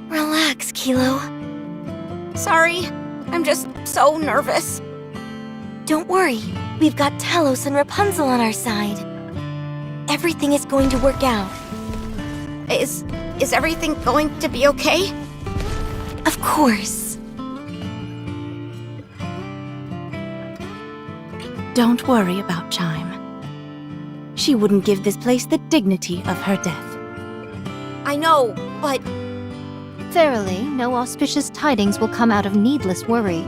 Relax, Kilo. Sorry, I'm just so nervous. Don't worry, we've got Talos and Rapunzel on our side. Everything is going to work out. Is everything going to be okay? Of course. Don't worry about Chime. She wouldn't give this place the dignity of her death. I know, but Verily, no auspicious tidings will come out of needless worry.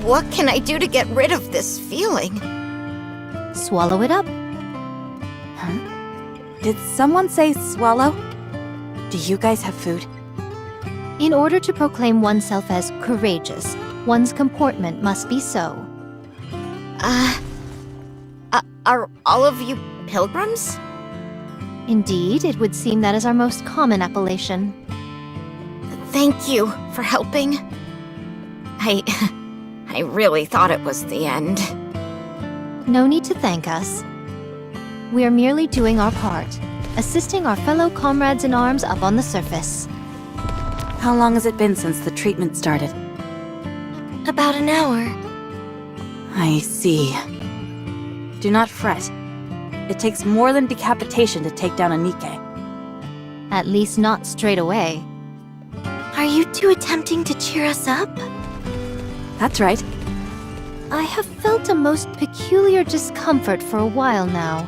what can I do to get rid of this feeling? Swallow it up. Did someone say swallow? Do you guys have food? In order to proclaim oneself as courageous, one's comportment must be so. Are all of you pilgrims? Indeed, it would seem that is our most common appellation. Thank you for helping. I really thought it was the end. No need to thank us. We are merely doing our part, assisting our fellow comrades in arms up on the surface. How long has it been since the treatment started? About an hour. I see. Do not fret. It takes more than decapitation to take down a nikke. At least not straight away. Are you two attempting to cheer us up? That's right. I have felt a most peculiar discomfort for a while now.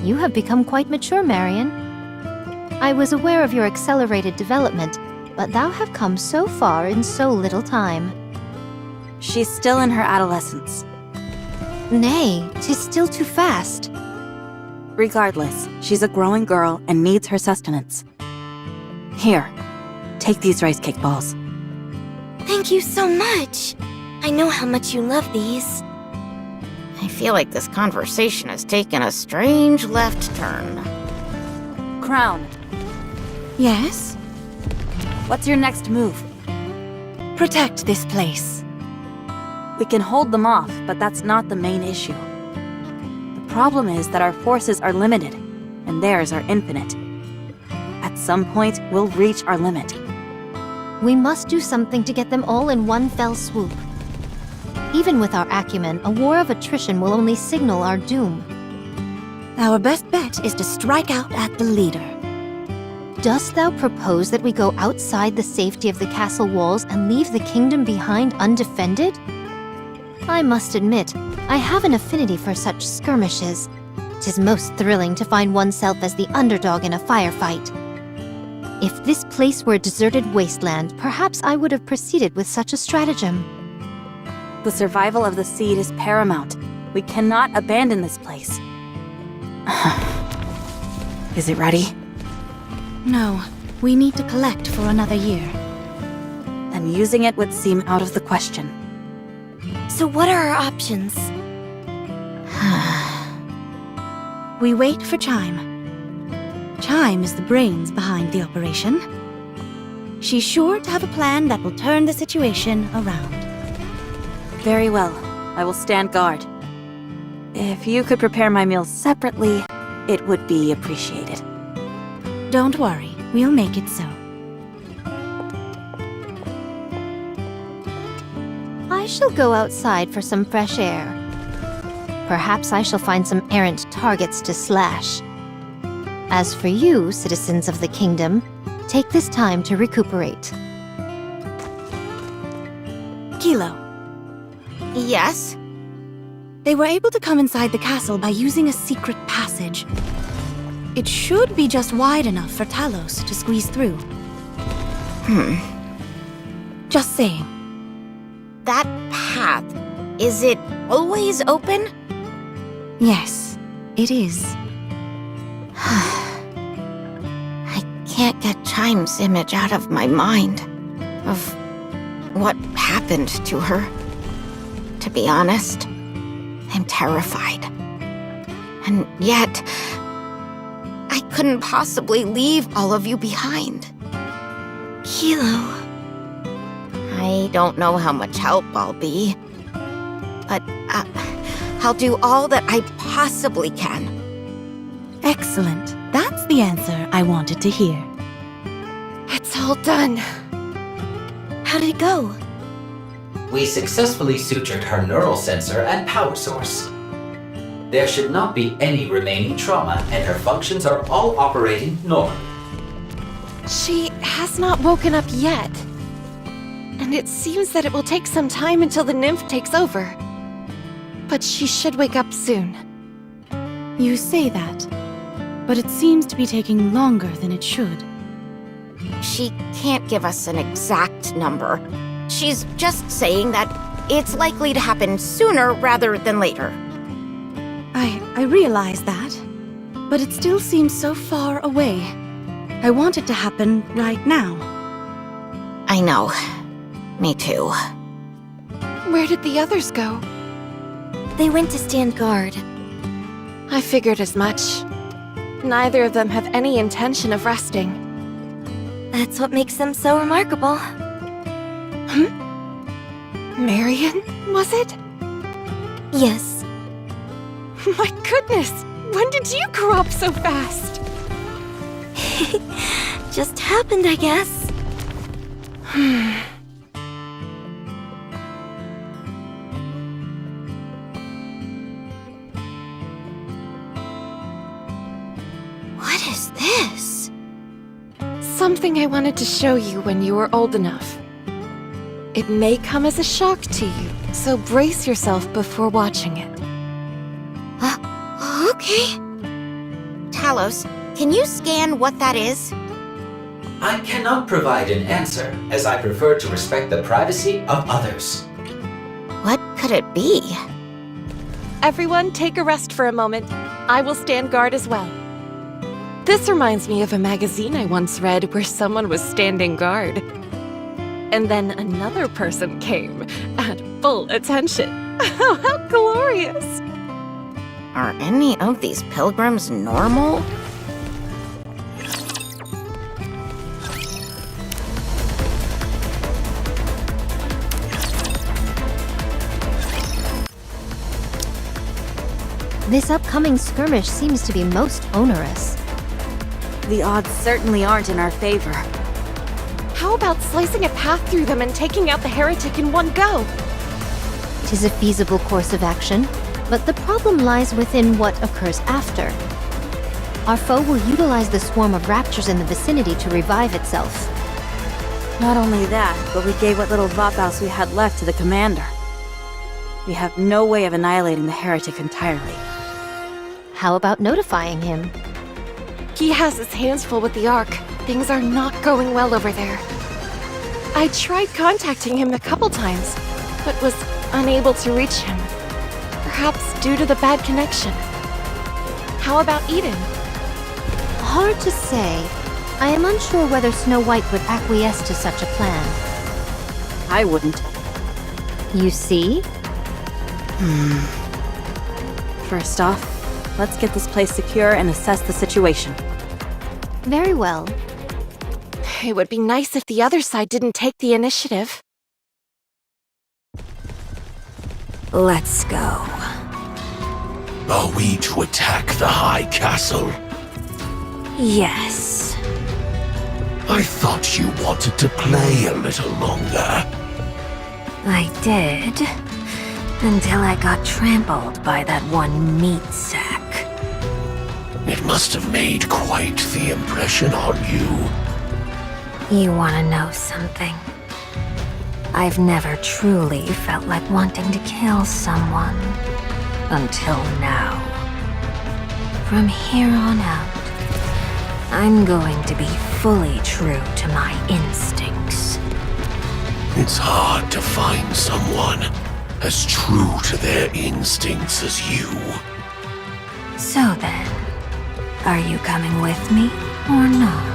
You have become quite mature, Marion. I was aware of your accelerated development, but thou have come so far in so little time. She's still in her adolescence. Nay, 'tis still too fast. Regardless, she's a growing girl and needs her sustenance. Here, take these rice cake balls. Thank you so much. I know how much you love these. I feel like this conversation has taken a strange left turn. Crown, Yes? what's your next move? Protect this place. We can hold them off, but that's not the main issue. The problem is that our forces are limited, and theirs are infinite. At some point, we'll reach our limit. We must do something to get them all in one fell swoop. Even with our acumen, a war of attrition will only signal our doom. Our best bet is to strike out at the leader. Dost thou propose that we go outside the safety of the castle walls and leave the kingdom behind undefended? I must admit, I have an affinity for such skirmishes. 'Tis most thrilling to find oneself as the underdog in a firefight. If this place were a deserted wasteland, perhaps I would have proceeded with such a stratagem. The survival of the seed is paramount. We cannot abandon this place. Is it ready? No, we need to collect for another year. Then using it would seem out of the question. So what are our options? We wait for Chime. Chime is the brains behind the operation. She's sure to have a plan that will turn the situation around. Very well. I will stand guard. If you could prepare my meals separately, it would be appreciated. Don't worry, we'll make it so. I shall go outside for some fresh air. Perhaps I shall find some errant targets to slash. As for you, citizens of the kingdom, take this time to recuperate. Kilo, Yes? they were able to come inside the castle by using a secret passage. It should be just wide enough for Talos to squeeze through. Just saying. That path, is it always open? Yes, it is. I can't get Chime's image out of my mind. Of what happened to her. To be honest, I'm terrified. And yet, I couldn't possibly leave all of you behind. Kilo. I don't know how much help I'll be, but I'll do all that I possibly can Excellent. That's the answer I wanted to hear. It's all done. How did it go? We successfully sutured her neural sensor and power source. There should not be any remaining trauma, and her functions are all operating normally. She has not woken up yet. And it seems that it will take some time until the nymph takes over. But she should wake up soon. You say that, but it seems to be taking longer than it should. She can't give us an exact number. She's just saying that it's likely to happen sooner rather than later. I realize that, but it still seems so far away. I want it to happen right now. I know. Me too. Where did the others go? They went to stand guard. I figured as much. Neither of them have any intention of resting. That's what makes them so remarkable. Marion, was it? Yes. My goodness! When did you grow up so fast? Just happened, I guess. What is this? Something I wanted to show you when you were old enough. It may come as a shock to you, so brace yourself before watching it. Okay. Talos, can you scan what that is? I cannot provide an answer, as I prefer to respect the privacy of others. What could it be? Everyone, take a rest for a moment. I will stand guard as well. This reminds me of a magazine I once read where someone was standing guard. And then another person came at full attention. Oh, how glorious! Are any of these pilgrims normal? This upcoming skirmish seems to be most onerous. The odds certainly aren't in our favor. How about slicing a path through them and taking out the heretic in one go? It is a feasible course of action, but the problem lies within what occurs after. Our foe will utilize the swarm of raptures in the vicinity to revive itself. Not only that, but we gave what little Vapaus we had left to the commander. We have no way of annihilating the heretic entirely. How about notifying him? He has his hands full with the Ark. Things are not going well over there. I tried contacting him a couple times, but was unable to reach him. Perhaps due to the bad connection. How about Eden? Hard to say. I am unsure whether Snow White would acquiesce to such a plan. I wouldn't. You see? First off, let's get this place secure and assess the situation. Very well. It would be nice if the other side didn't take the initiative. Let's go. Are we to attack the High Castle? Yes. I thought you wanted to play a little longer. I did, until I got trampled by that one meat sack. It must have made quite the impression on you. You want to know something? I've never truly felt like wanting to kill someone. Until now. From here on out, I'm going to be fully true to my instincts. It's hard to find someone as true to their instincts as you. So then, are you coming with me or not?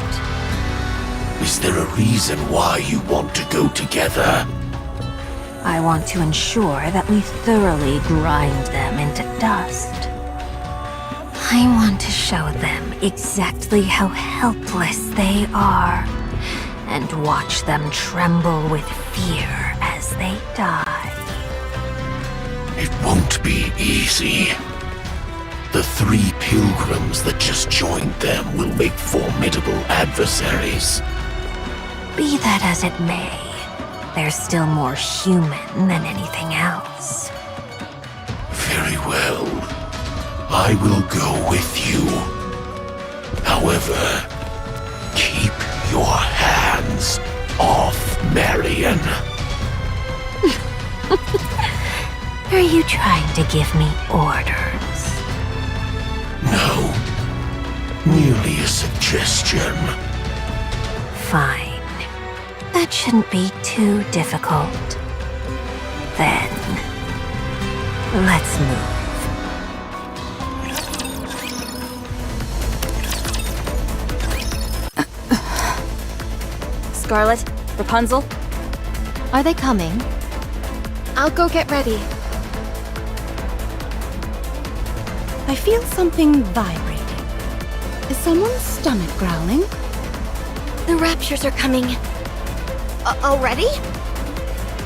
Is there a reason why you want to go together? I want to ensure that we thoroughly grind them into dust. I want to show them exactly how helpless they are, and watch them tremble with fear as they die. It won't be easy. the 3 pilgrims that just joined them will make formidable adversaries. Be that as it may, they're still more human than anything else. Very well. I will go with you. However, keep your hands off Marion. Are you trying to give me orders? No. Merely a suggestion. Fine. That shouldn't be too difficult. Then, let's move. Scarlet, Rapunzel, Are they coming? I'll go get ready. I feel something vibrating. Is someone's stomach growling? The Raptures are coming. Already?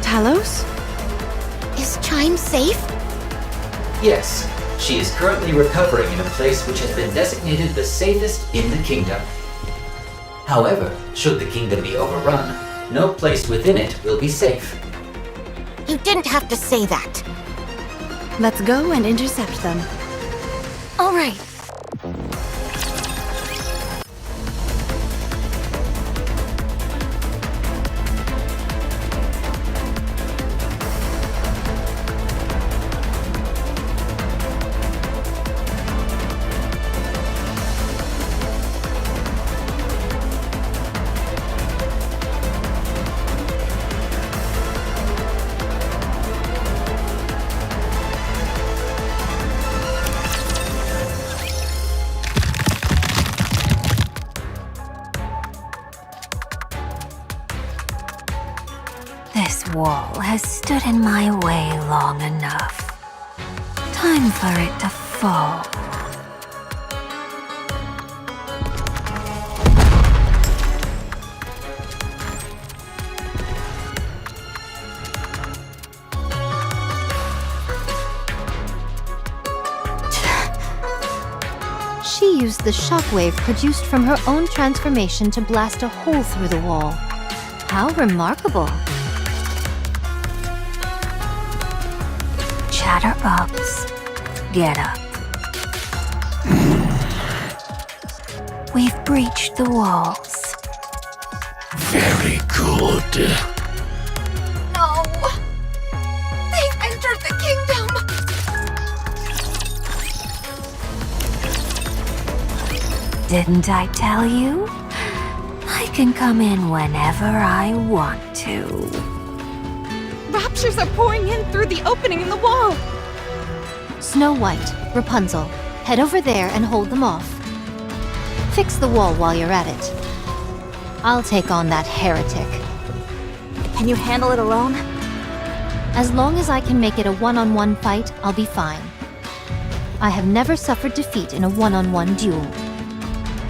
Talos? Is Chime safe? Yes, she is currently recovering in a place which has been designated the safest in the kingdom. However, should the kingdom be overrun, no place within it will be safe. You didn't have to say that. Let's go and intercept them. All right. This wall has stood in my way long enough. Time for it to fall. She used the shockwave produced from her own transformation to blast a hole through the wall. How remarkable. Chatterups, get up. We've breached the walls. Very good. No! They've entered the kingdom! Didn't I tell you? I can come in whenever I want to. Raptures are pouring in through the opening in the wall! Snow White, Rapunzel, head over there and hold them off. Fix the wall while you're at it. I'll take on that heretic. can you handle it alone? As long as I can make it a one-on-one fight, I'll be fine. I have never suffered defeat in a one-on-one duel.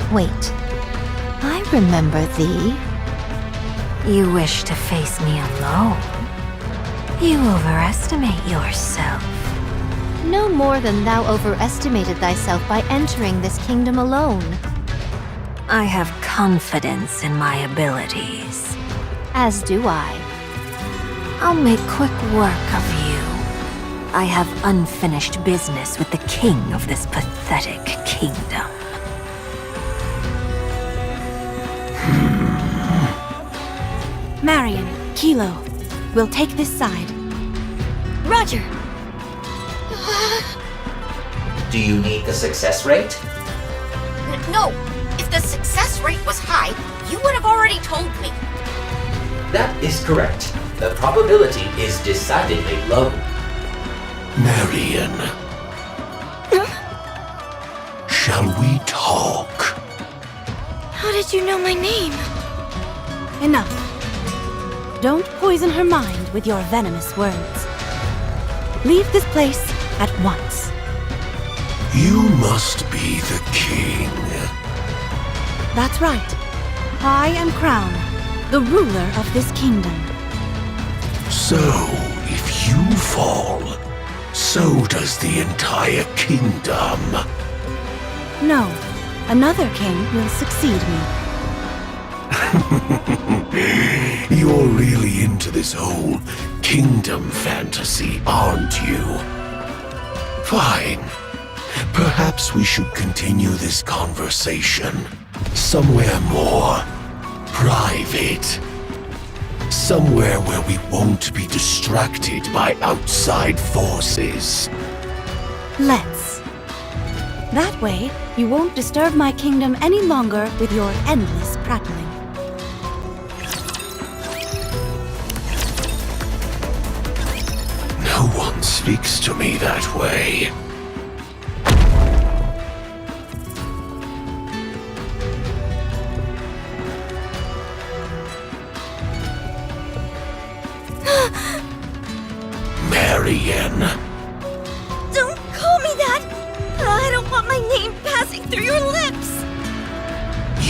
Wait, I remember thee. You wish to face me alone? You overestimate yourself. No more than thou overestimated thyself by entering this kingdom alone. I have confidence in my abilities. As do I. I'll make quick work of you. I have unfinished business with the king of this pathetic kingdom. Marion, Kilo, we'll take this side. Roger! Do you need the success rate? No, if the success rate was high, you would have already told me. That is correct. The probability is decidedly low. Marion. Shall we talk? How did you know my name? Enough. Don't poison her mind with your venomous words. Leave this place at once. You must be the king. That's right. I am Crown, the ruler of this kingdom. So, if you fall, so does the entire kingdom. No, another king will succeed me. You're really into this whole kingdom fantasy, aren't you? Fine. Perhaps we should continue this conversation somewhere more private. Somewhere where we won't be distracted by outside forces. Let's. That way, you won't disturb my kingdom any longer with your endless prattling. No one speaks to me that way. Marian. Don't call me that! I don't want my name passing through your lips!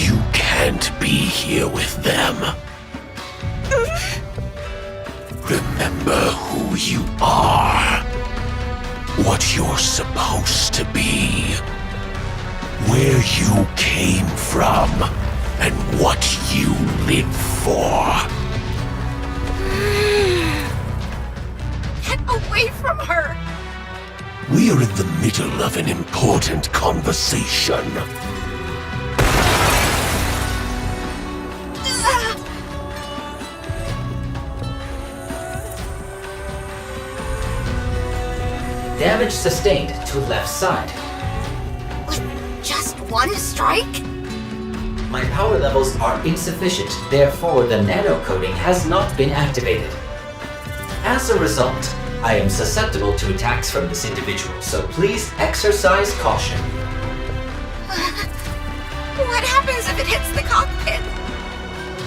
You can't be here with them. Remember who you are. What you're supposed to be. Where you came from. And what you live for. Get away from her! We are in the middle of an important conversation. Damage sustained to left side. With just one strike? My power levels are insufficient, therefore the nano-coding has not been activated. As a result, I am susceptible to attacks from this individual, so please exercise caution. What happens if it hits the cockpit?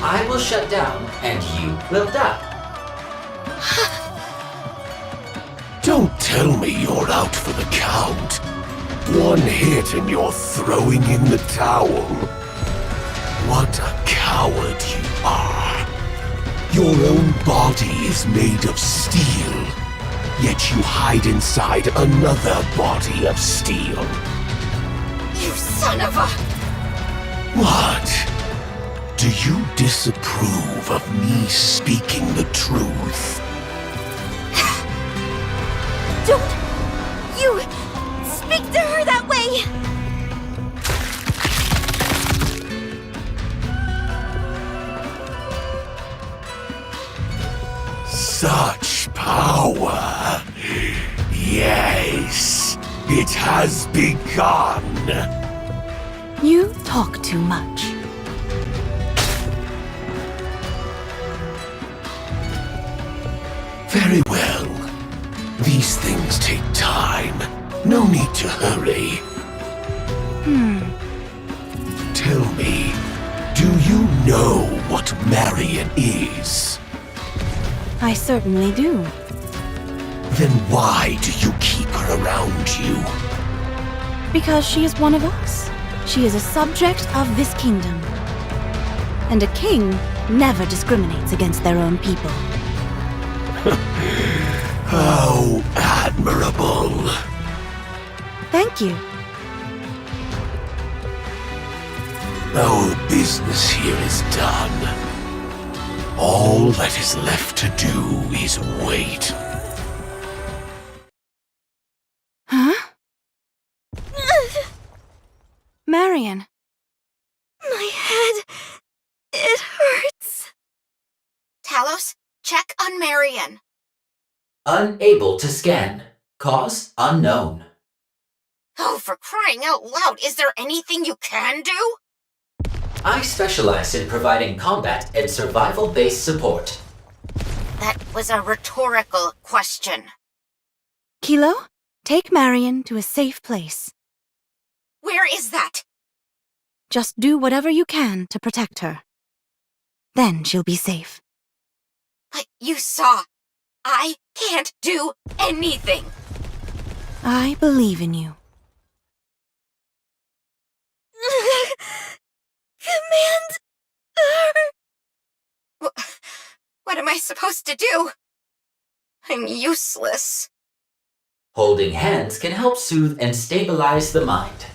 I will shut down, and you will die. Don't tell me you're out for the count. One hit and you're throwing in the towel. What a coward you are. Your own body is made of steel, yet you hide inside another body of steel. You son of a... What? Do you disapprove of me speaking the truth? Don't you speak to her that way! Such power. Yes, it has begun. You talk too much. Very well. These things take time. No need to hurry. Tell me, do you know what Marian is? I certainly do. Then why do you keep her around you? Because she is one of us. She is a subject of this kingdom. And a king never discriminates against their own people. How admirable. Thank you. Our business here is done. All that is left to do is wait. Huh? Marian. My head... it hurts. Talos, check on Marian. Unable to scan. Cause unknown. Oh, for crying out loud, is there anything you can do? I specialize in providing combat and survival-based support. That was a rhetorical question. Kilo, take Marian to a safe place. Where is that? Just do whatever you can to protect her. Then she'll be safe. But you saw. I can't do anything. I believe in you. Command her! What am I supposed to do? I'm useless. Holding hands can help soothe and stabilize the mind.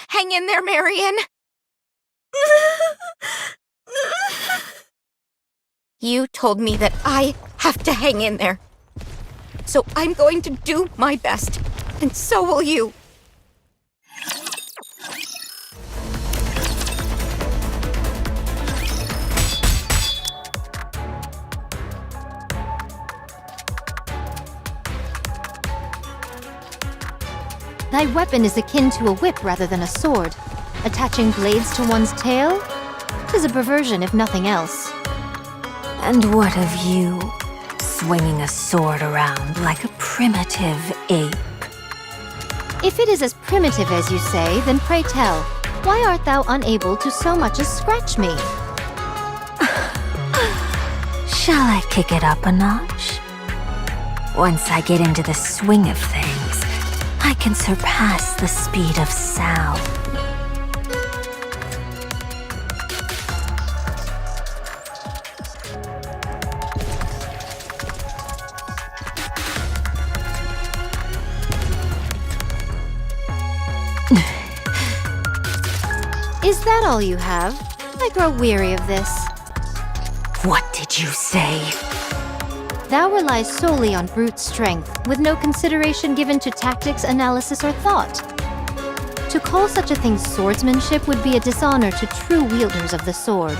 Hang in there, Marion. You told me that I have to hang in there. So I'm going to do my best, and so will you. Thy weapon is akin to a whip rather than a sword. Attaching blades to one's tail? 'Tis a perversion, if nothing else. And what of you? Swinging a sword around like a primitive ape. If it is as primitive as you say, then pray tell, why art thou unable to so much as scratch me? Shall I kick it up a notch? Once I get into the swing of things, I can surpass the speed of sound. Is that all you have? I grow weary of this. What did you say? Thou relies solely on brute strength, with no consideration given to tactics, analysis, or thought. To call such a thing swordsmanship would be a dishonor to true wielders of the sword.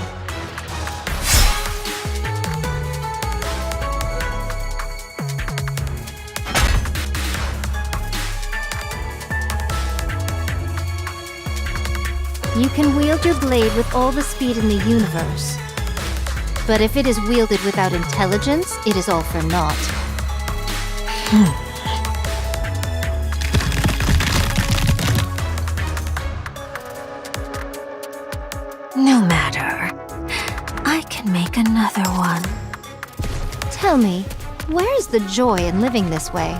You can wield your blade with all the speed in the universe. But if it is wielded without intelligence, it is all for naught. No matter. I can make another one. Tell me, where is the joy in living this way?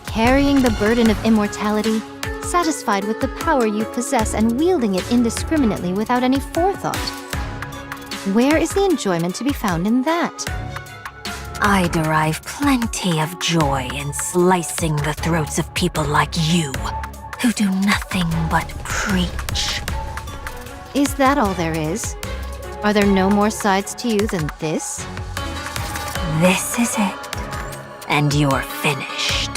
Carrying the burden of immortality, satisfied with the power you possess and wielding it indiscriminately without any forethought. Where is the enjoyment to be found in that? I derive plenty of joy in slicing the throats of people like you, who do nothing but preach. Is that all there is? Are there no more sides to you than this? This is it, and you're finished.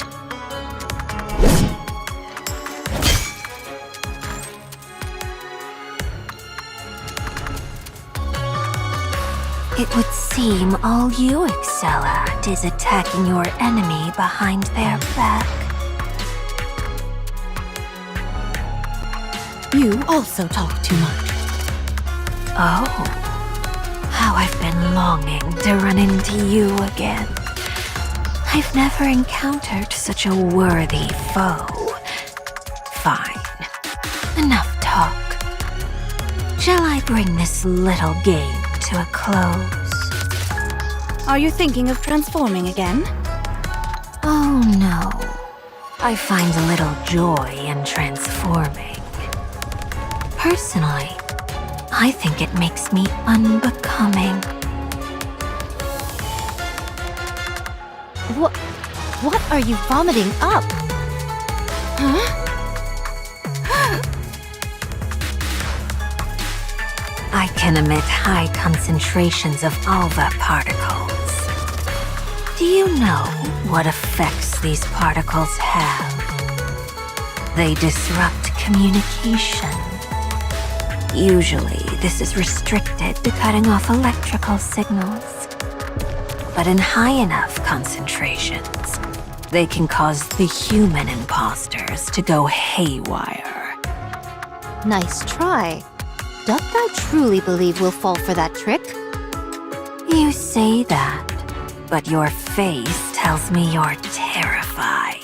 It would seem all you excel at is attacking your enemy behind their back. You also talk too much. Oh, how I've been longing to run into you again. I've never encountered such a worthy foe. Fine, enough talk. Shall I bring this little game to a close? Are you thinking of transforming again? Oh no. I find a little joy in transforming. Personally, I think it makes me unbecoming. What are you vomiting up? Huh? I can emit high concentrations of alva particles. Do you know what effects these particles have? They disrupt communication. Usually, this is restricted to cutting off electrical signals. But in high enough concentrations, they can cause the human imposters to go haywire. Nice try. Doth thou truly believe we'll fall for that trick? You say that, but your face tells me you're terrified.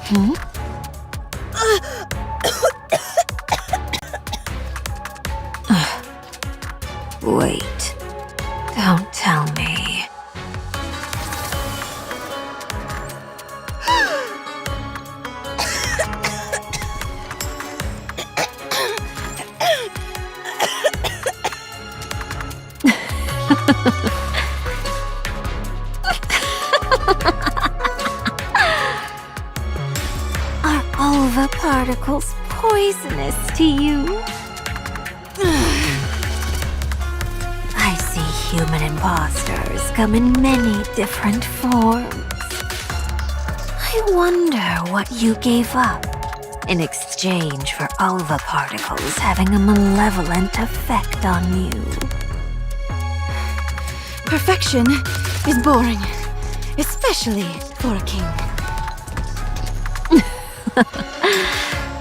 Hmm? Wait, don't tell me. Are Ulva particles poisonous to you? I see human imposters come in many different forms. I wonder what you gave up in exchange for Ulva particles having a malevolent effect on you. Perfection is boring, especially for a king.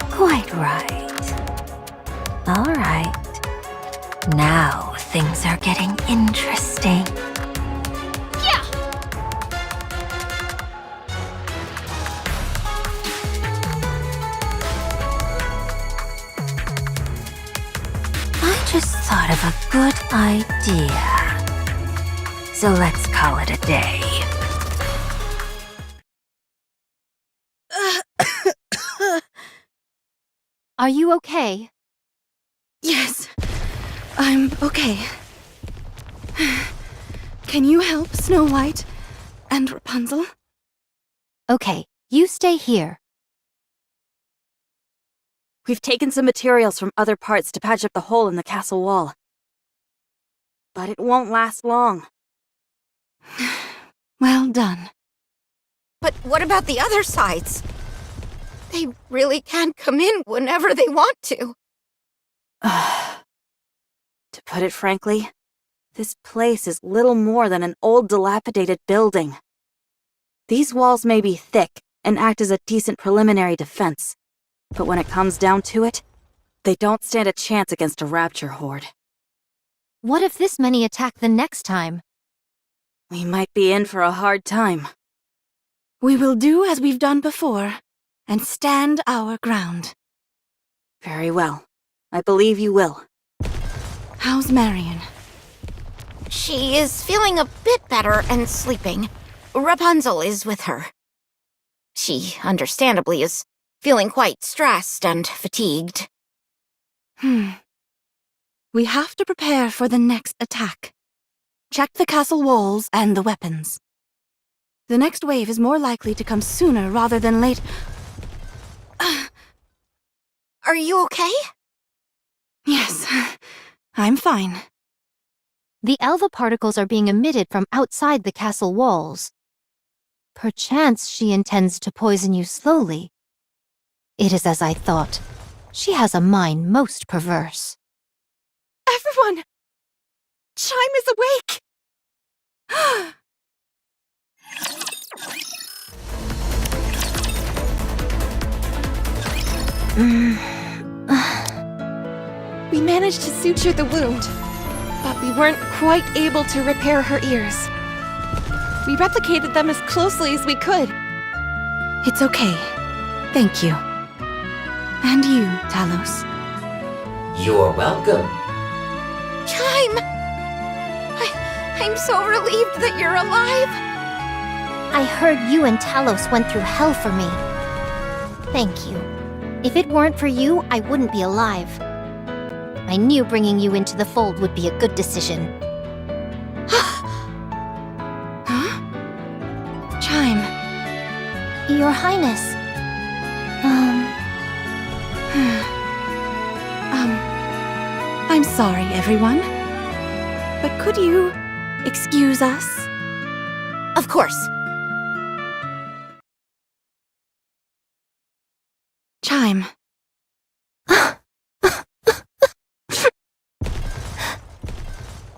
Quite right. All right. Now things are getting interesting. I just thought of a good idea. So let's call it a day. Are you okay? Yes, I'm okay. Can you help Snow White and Rapunzel? Okay, you stay here. We've taken some materials from other parts to patch up the hole in the castle wall. But it won't last long. Well done. But what about the other sides? They really can come in whenever they want to. To put it frankly, this place is little more than an old dilapidated building. These walls may be thick and act as a decent preliminary defense, but when it comes down to it, they don't stand a chance against a rapture horde. What if this many attack the next time? We might be in for a hard time. We will do as we've done before and stand our ground. Very well. I believe you will. How's Marion? She is feeling a bit better and sleeping. Rapunzel is with her. She, understandably, is feeling quite stressed and fatigued. We have to prepare for the next attack. Check the castle walls and the weapons. The next wave is more likely to come sooner rather than late. Are you okay? Yes, I'm fine. The Elva particles are being emitted from outside the castle walls. Perchance she intends to poison you slowly. It is as I thought. She has a mind most perverse. Everyone! Chime is awake! We managed to suture the wound, but we weren't quite able to repair her ears. We replicated them as closely as we could. It's okay. Thank you. And you, Talos. You're welcome. Chime! I'm so relieved that you're alive. I heard you and Talos went through hell for me. Thank you. If it weren't for you, I wouldn't be alive. I knew bringing you into the fold would be a good decision. Huh? Chime. Your Highness. I'm sorry, everyone. But could you excuse us? Of course. Chime.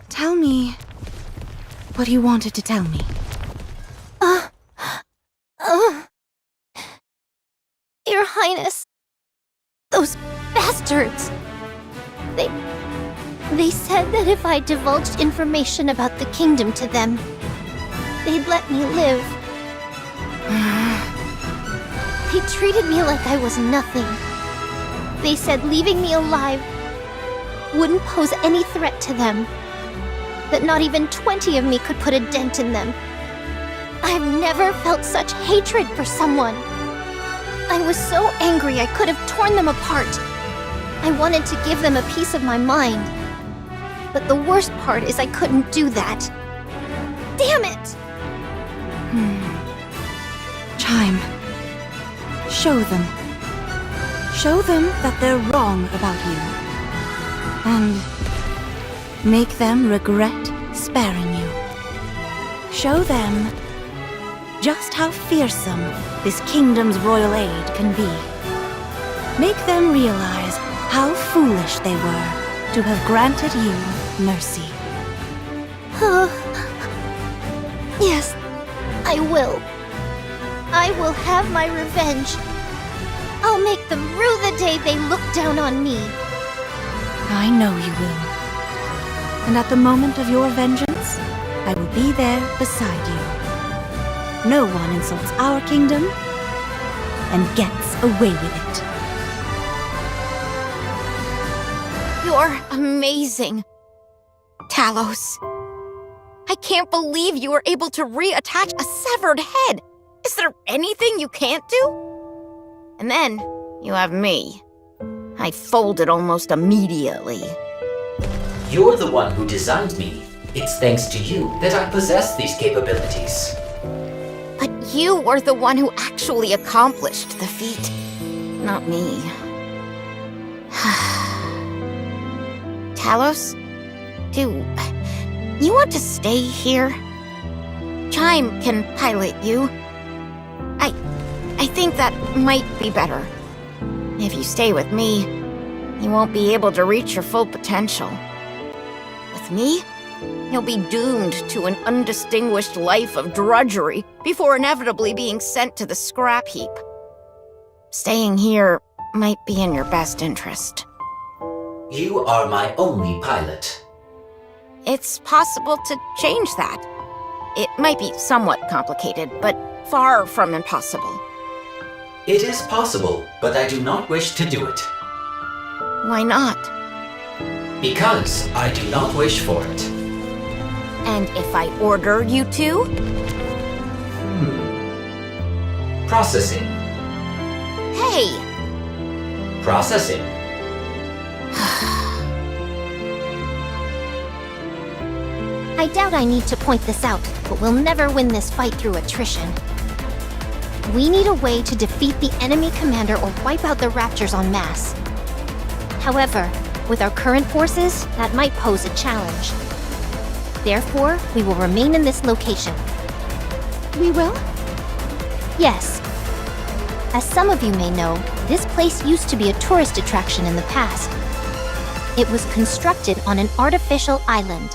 Tell me what you wanted to tell me. Your Highness. Those bastards. They said that if I divulged information about the kingdom to them, they'd let me live. They treated me like I was nothing. They said leaving me alive wouldn't pose any threat to them. That not even 20 of me could put a dent in them. I've never felt such hatred for someone. I was so angry I could have torn them apart. I wanted to give them a piece of my mind. But the worst part is I couldn't do that. Damn it! Chime. Show them. Show them that they're wrong about you. And make them regret sparing you. Show them just how fearsome this kingdom's royal aid can be. Make them realize how foolish they were to have granted you mercy. Yes, I will. I will have my revenge. I'll make them rue the day they looked down on me. I know you will. And at the moment of your vengeance, I will be there beside you. No one insults our kingdom and gets away with it. You're amazing. Talos. I can't believe you were able to reattach a severed head. Is there anything you can't do? And then, you have me. I folded almost immediately. You're the one who designed me. It's thanks to you that I possess these capabilities. But you were the one who actually accomplished the feat, not me. Talos, do you want to stay here? Chime can pilot you. I think that might be better. If you stay with me, you won't be able to reach your full potential. With me, you'll be doomed to an undistinguished life of drudgery before inevitably being sent to the scrap heap. Staying here might be in your best interest. You are my only pilot. It's possible to change that. It might be somewhat complicated, but far from impossible. It is possible, but I do not wish to do it. Why not? Because I do not wish for it. And if I order you to? Processing. Hey! Processing. I doubt I need to point this out, but we'll never win this fight through attrition. We need a way to defeat the enemy commander or wipe out the Raptors en masse. However, with our current forces, that might pose a challenge. Therefore, we will remain in this location. We will? Yes. As some of you may know, this place used to be a tourist attraction in the past. It was constructed on an artificial island.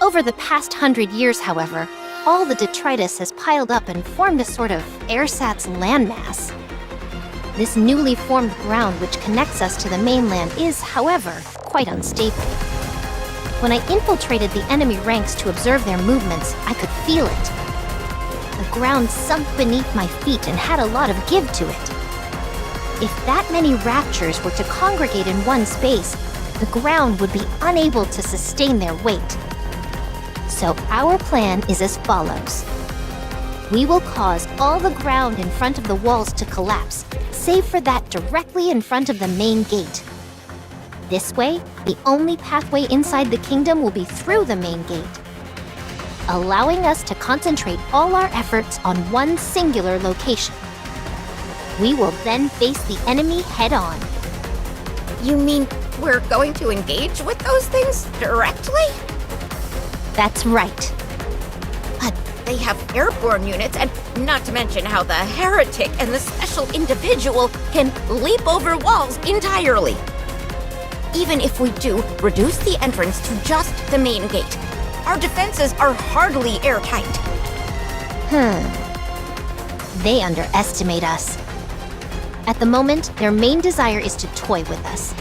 Over the past 100 years, however, all the detritus has piled up and formed a sort of ersatz landmass. This newly formed ground which connects us to the mainland is, however, quite unstable. When I infiltrated the enemy ranks to observe their movements, I could feel it. The ground sunk beneath my feet and had a lot of give to it. If that many raptors were to congregate in one space, the ground would be unable to sustain their weight. So our plan is as follows. We will cause all the ground in front of the walls to collapse, save for that directly in front of the main gate. This way, the only pathway inside the kingdom will be through the main gate, allowing us to concentrate all our efforts on one singular location. We will then face the enemy head-on. You mean we're going to engage with those things directly? That's right. But they have airborne units, and not to mention how the heretic and the special individual can leap over walls entirely. Even if we do reduce the entrance to just the main gate, our defenses are hardly airtight. They underestimate us. At the moment, their main desire is to toy with us.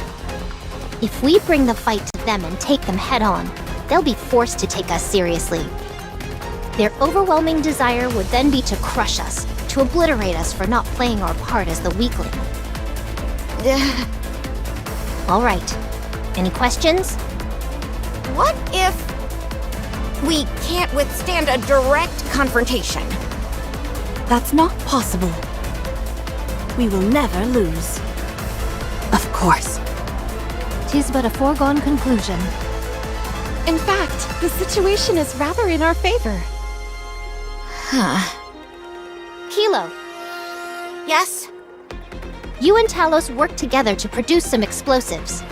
If we bring the fight to them and take them head-on, they'll be forced to take us seriously. Their overwhelming desire would then be to crush us, to obliterate us for not playing our part as the weakling. All right. Any questions? What if we can't withstand a direct confrontation? That's not possible. We will never lose. Of course. 'Tis but a foregone conclusion. In fact, the situation is rather in our favor. Kilo, Yes? you and Talos work together to produce some explosives.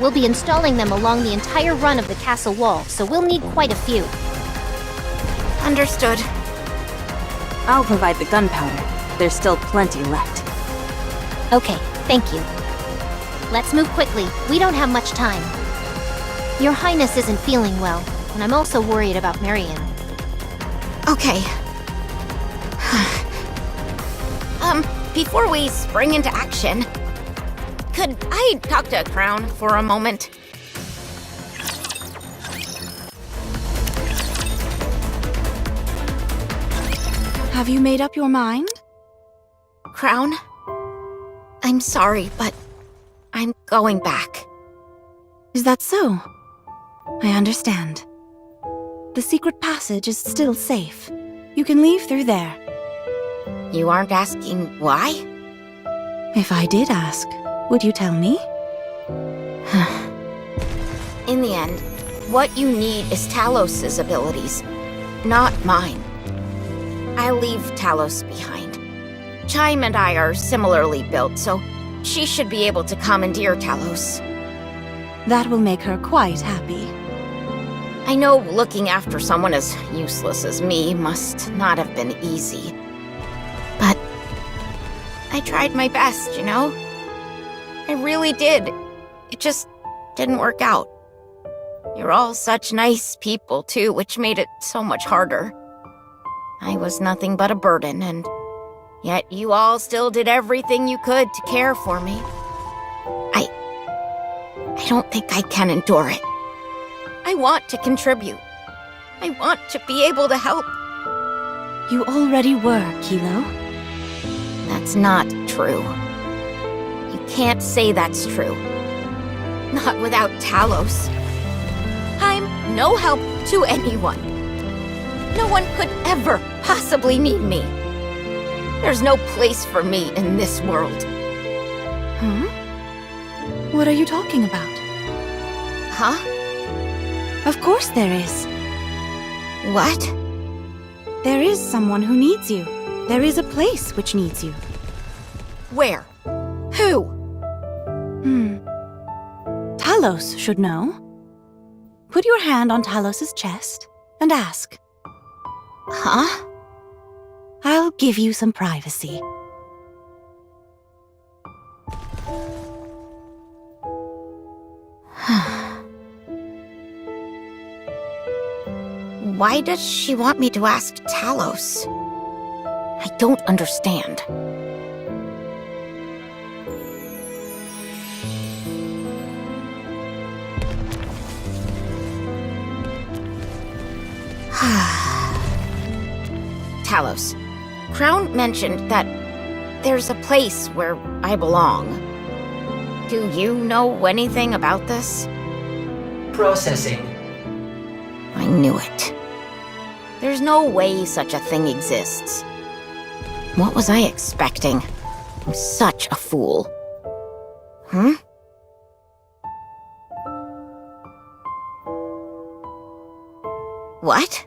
We'll be installing them along the entire run of the castle wall, so we'll need quite a few. Understood. I'll provide the gunpowder. There's still plenty left. Okay, thank you. Let's move quickly. We don't have much time. Your Highness isn't feeling well, and I'm also worried about Marion. Okay. Before we spring into action, could I talk to Crown for a moment? Have you made up your mind? Crown? I'm sorry, but I'm going back. Is that so? I understand. The secret passage is still safe. You can leave through there. You aren't asking why? If I did ask, would you tell me? In the end, what you need is Talos's abilities, not mine. I'll leave Talos behind. Chime and I are similarly built, so she should be able to commandeer Talos. That will make her quite happy. I know looking after someone as useless as me must not have been easy. But I tried my best, you know? I really did. It just didn't work out. You're all such nice people, too, which made it so much harder. I was nothing but a burden, and yet you all still did everything you could to care for me. I don't think I can endure it. I want to contribute. I want to be able to help. You already were, Kilo. That's not true. You can't say that's true. Not without Talos. I'm no help to anyone. No one could ever possibly need me. There's no place for me in this world. Huh? What are you talking about? Huh? Of course there is. What? There is someone who needs you. There is a place which needs you. Where? Who? Talos should know. Put your hand on Talos's chest and ask. Huh? I'll give you some privacy. Why does she want me to ask Talos? I don't understand. Talos, Crown mentioned that there's a place where I belong. Do you know anything about this? Processing. I knew it. There's no way such a thing exists. What was I expecting? I'm such a fool. What?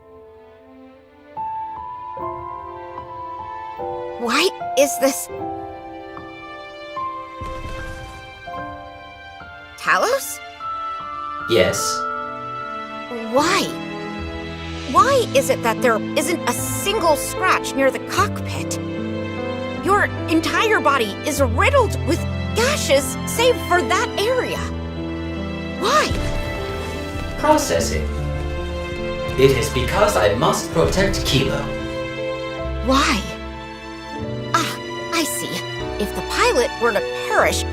Why is this... Talos? Yes. Why? Why is it that there isn't a single scratch near the cockpit? Your entire body is riddled with gashes save for that area. Why? Processing. It is because I must protect Kilo. Why? Ah, I see. If the pilot were to perish,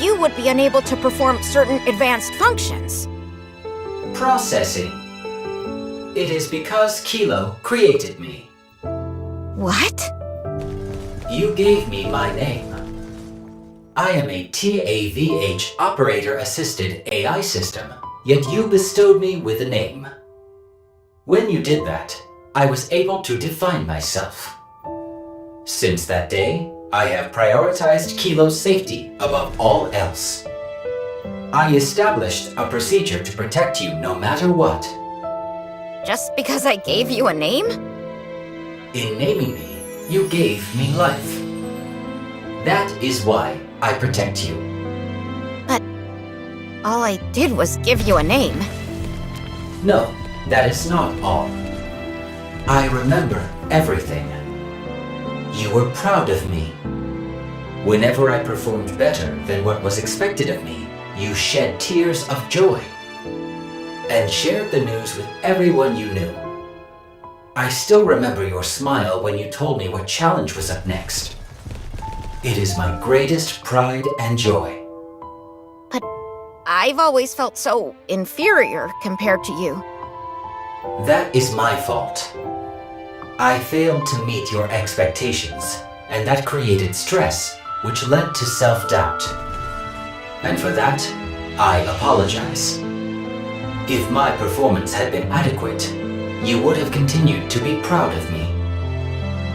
you would be unable to perform certain advanced functions. Processing. It is because Kilo created me. What? You gave me my name. I am a TAVH operator-assisted AI system, yet you bestowed me with a name. When you did that, I was able to define myself. Since that day, I have prioritized Kilo's safety above all else. I established a procedure to protect you no matter what. Just because I gave you a name? In naming me, you gave me life. That is why I protect you. But all I did was give you a name. No, that is not all. I remember everything. You were proud of me. Whenever I performed better than what was expected of me, you shed tears of joy and shared the news with everyone you knew. I still remember your smile when you told me what challenge was up next. It is my greatest pride and joy. But I've always felt so inferior compared to you. That is my fault. I failed to meet your expectations, and that created stress, which led to self-doubt. And for that, I apologize. If my performance had been adequate, you would have continued to be proud of me.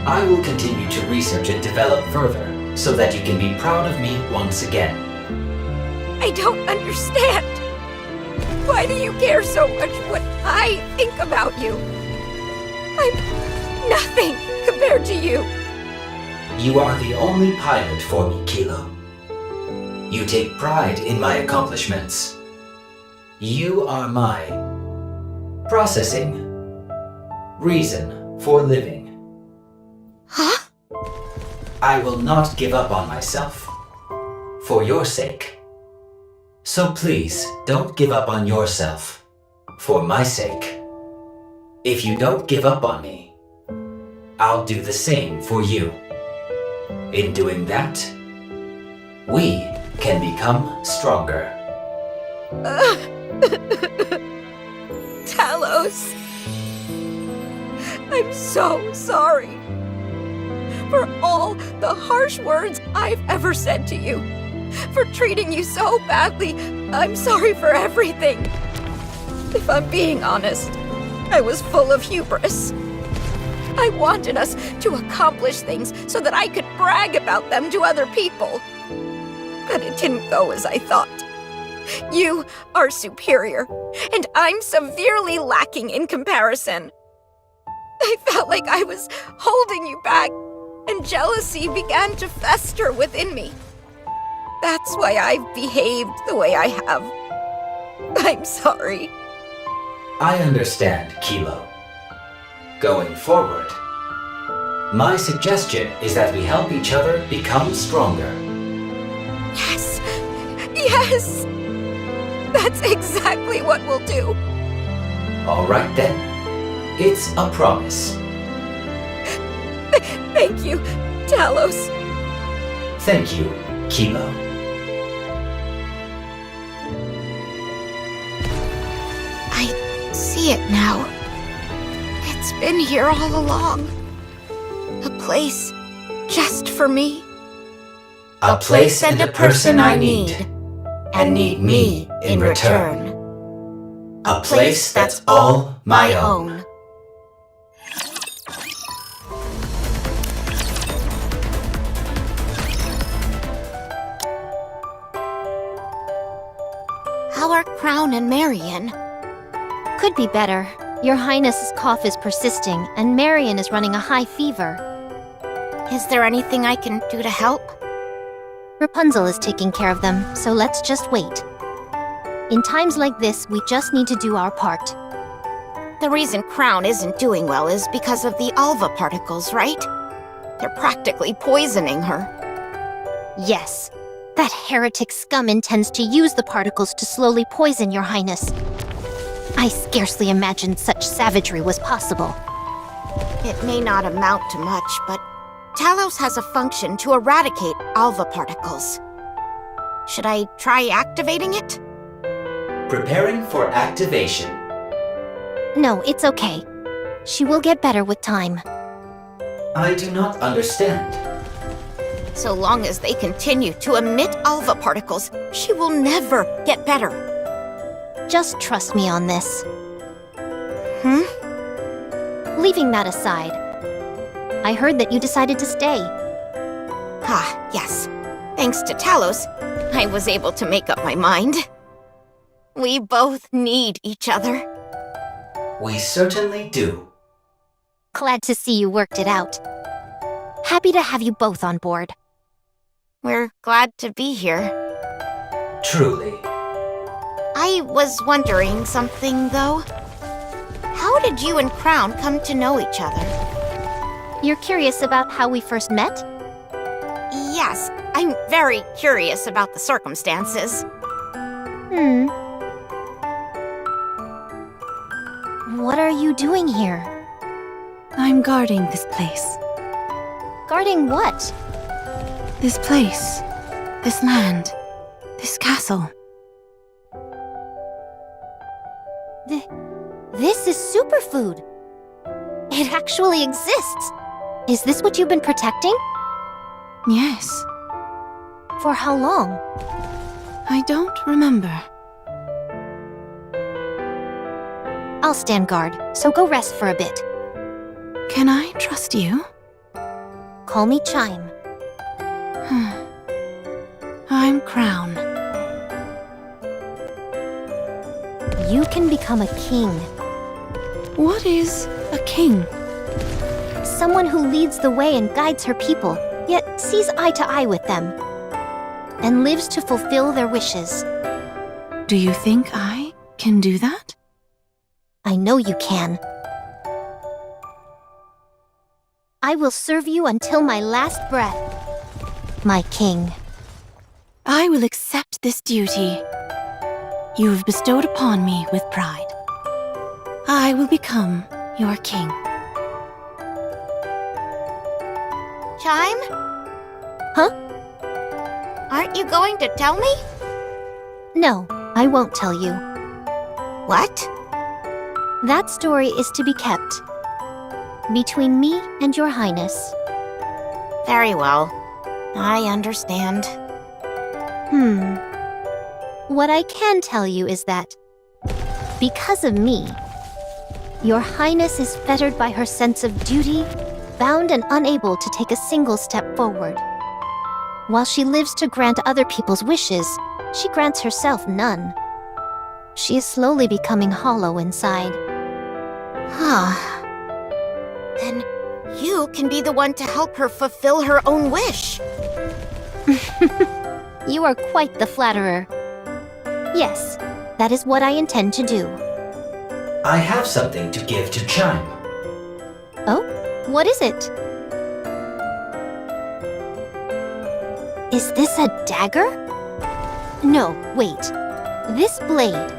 I will continue to research and develop further so that you can be proud of me once again. I don't understand. Why do you care so much what I think about you? I'm nothing compared to you. You are the only pilot for me, Kilo. You take pride in my accomplishments. You are my processing reason for living. Huh? I will not give up on myself. For your sake. So please, don't give up on yourself. For my sake. If you don't give up on me, I'll do the same for you. In doing that, we can become stronger. Talos. I'm so sorry. For all the harsh words I've ever said to you. For treating you so badly. I'm sorry for everything. If I'm being honest, I was full of hubris. I wanted us to accomplish things so that I could brag about them to other people. But it didn't go as I thought. You are superior, and I'm severely lacking in comparison. I felt like I was holding you back, and jealousy began to fester within me. That's why I've behaved the way I have. I'm sorry. I understand, Kilo. Going forward, my suggestion is that we help each other become stronger. Yes! Yes! That's exactly what we'll do. All right then. It's a promise. Thank you, Talos. Thank you, Kilo. I see it now. It's been here all along. A place just for me. A place and a person I need, and need me in return. A place that's all my own. How are Crown and Marion? Could be better. Your Highness's cough is persisting, and Marion is running a high fever. Is there anything I can do to help? Rapunzel is taking care of them, so let's just wait. In times like this, we just need to do our part. The reason Crown isn't doing well is because of the Alva particles, right? They're practically poisoning her. Yes. That heretic scum intends to use the particles to slowly poison your Highness. I scarcely imagined such savagery was possible. It may not amount to much, but Talos has a function to eradicate Alva particles. Should I try activating it? Preparing for activation. No, it's okay. She will get better with time. I do not understand. So long as they continue to emit Alva particles, she will never get better. Just trust me on this. Leaving that aside, I heard that you decided to stay. Ah, yes. Thanks to Talos, I was able to make up my mind. We both need each other. We certainly do. Glad to see you worked it out. Happy to have you both on board. We're glad to be here. Truly. I was wondering something, though. How did you and Crown come to know each other? You're curious about how we first met? Yes, I'm very curious about the circumstances. What are you doing here? I'm guarding this place. Guarding what? This place. This land. This castle. This is superfood. It actually exists. Is this what you've been protecting? Yes. For how long? I don't remember. I'll stand guard, so go rest for a bit. Can I trust you? Call me Chime. I'm Crown. You can become a king. What is a king? Someone who leads the way and guides her people, yet sees eye to eye with them, and lives to fulfill their wishes. Do you think I can do that? I know you can. I will serve you until my last breath, my king. I will accept this duty you have bestowed upon me with pride. I will become your king. Chime? Huh? Aren't you going to tell me? No, I won't tell you. What? That story is to be kept between me and your highness. Very well. I understand. What I can tell you is that, because of me, your highness is fettered by her sense of duty, bound and unable to take a single step forward. While she lives to grant other people's wishes, she grants herself none. She is slowly becoming hollow inside. Then you can be the one to help her fulfill her own wish. You are quite the flatterer. Yes, that is what I intend to do. I have something to give to Chime. Oh? What is it? Is this a dagger? No, wait. This blade.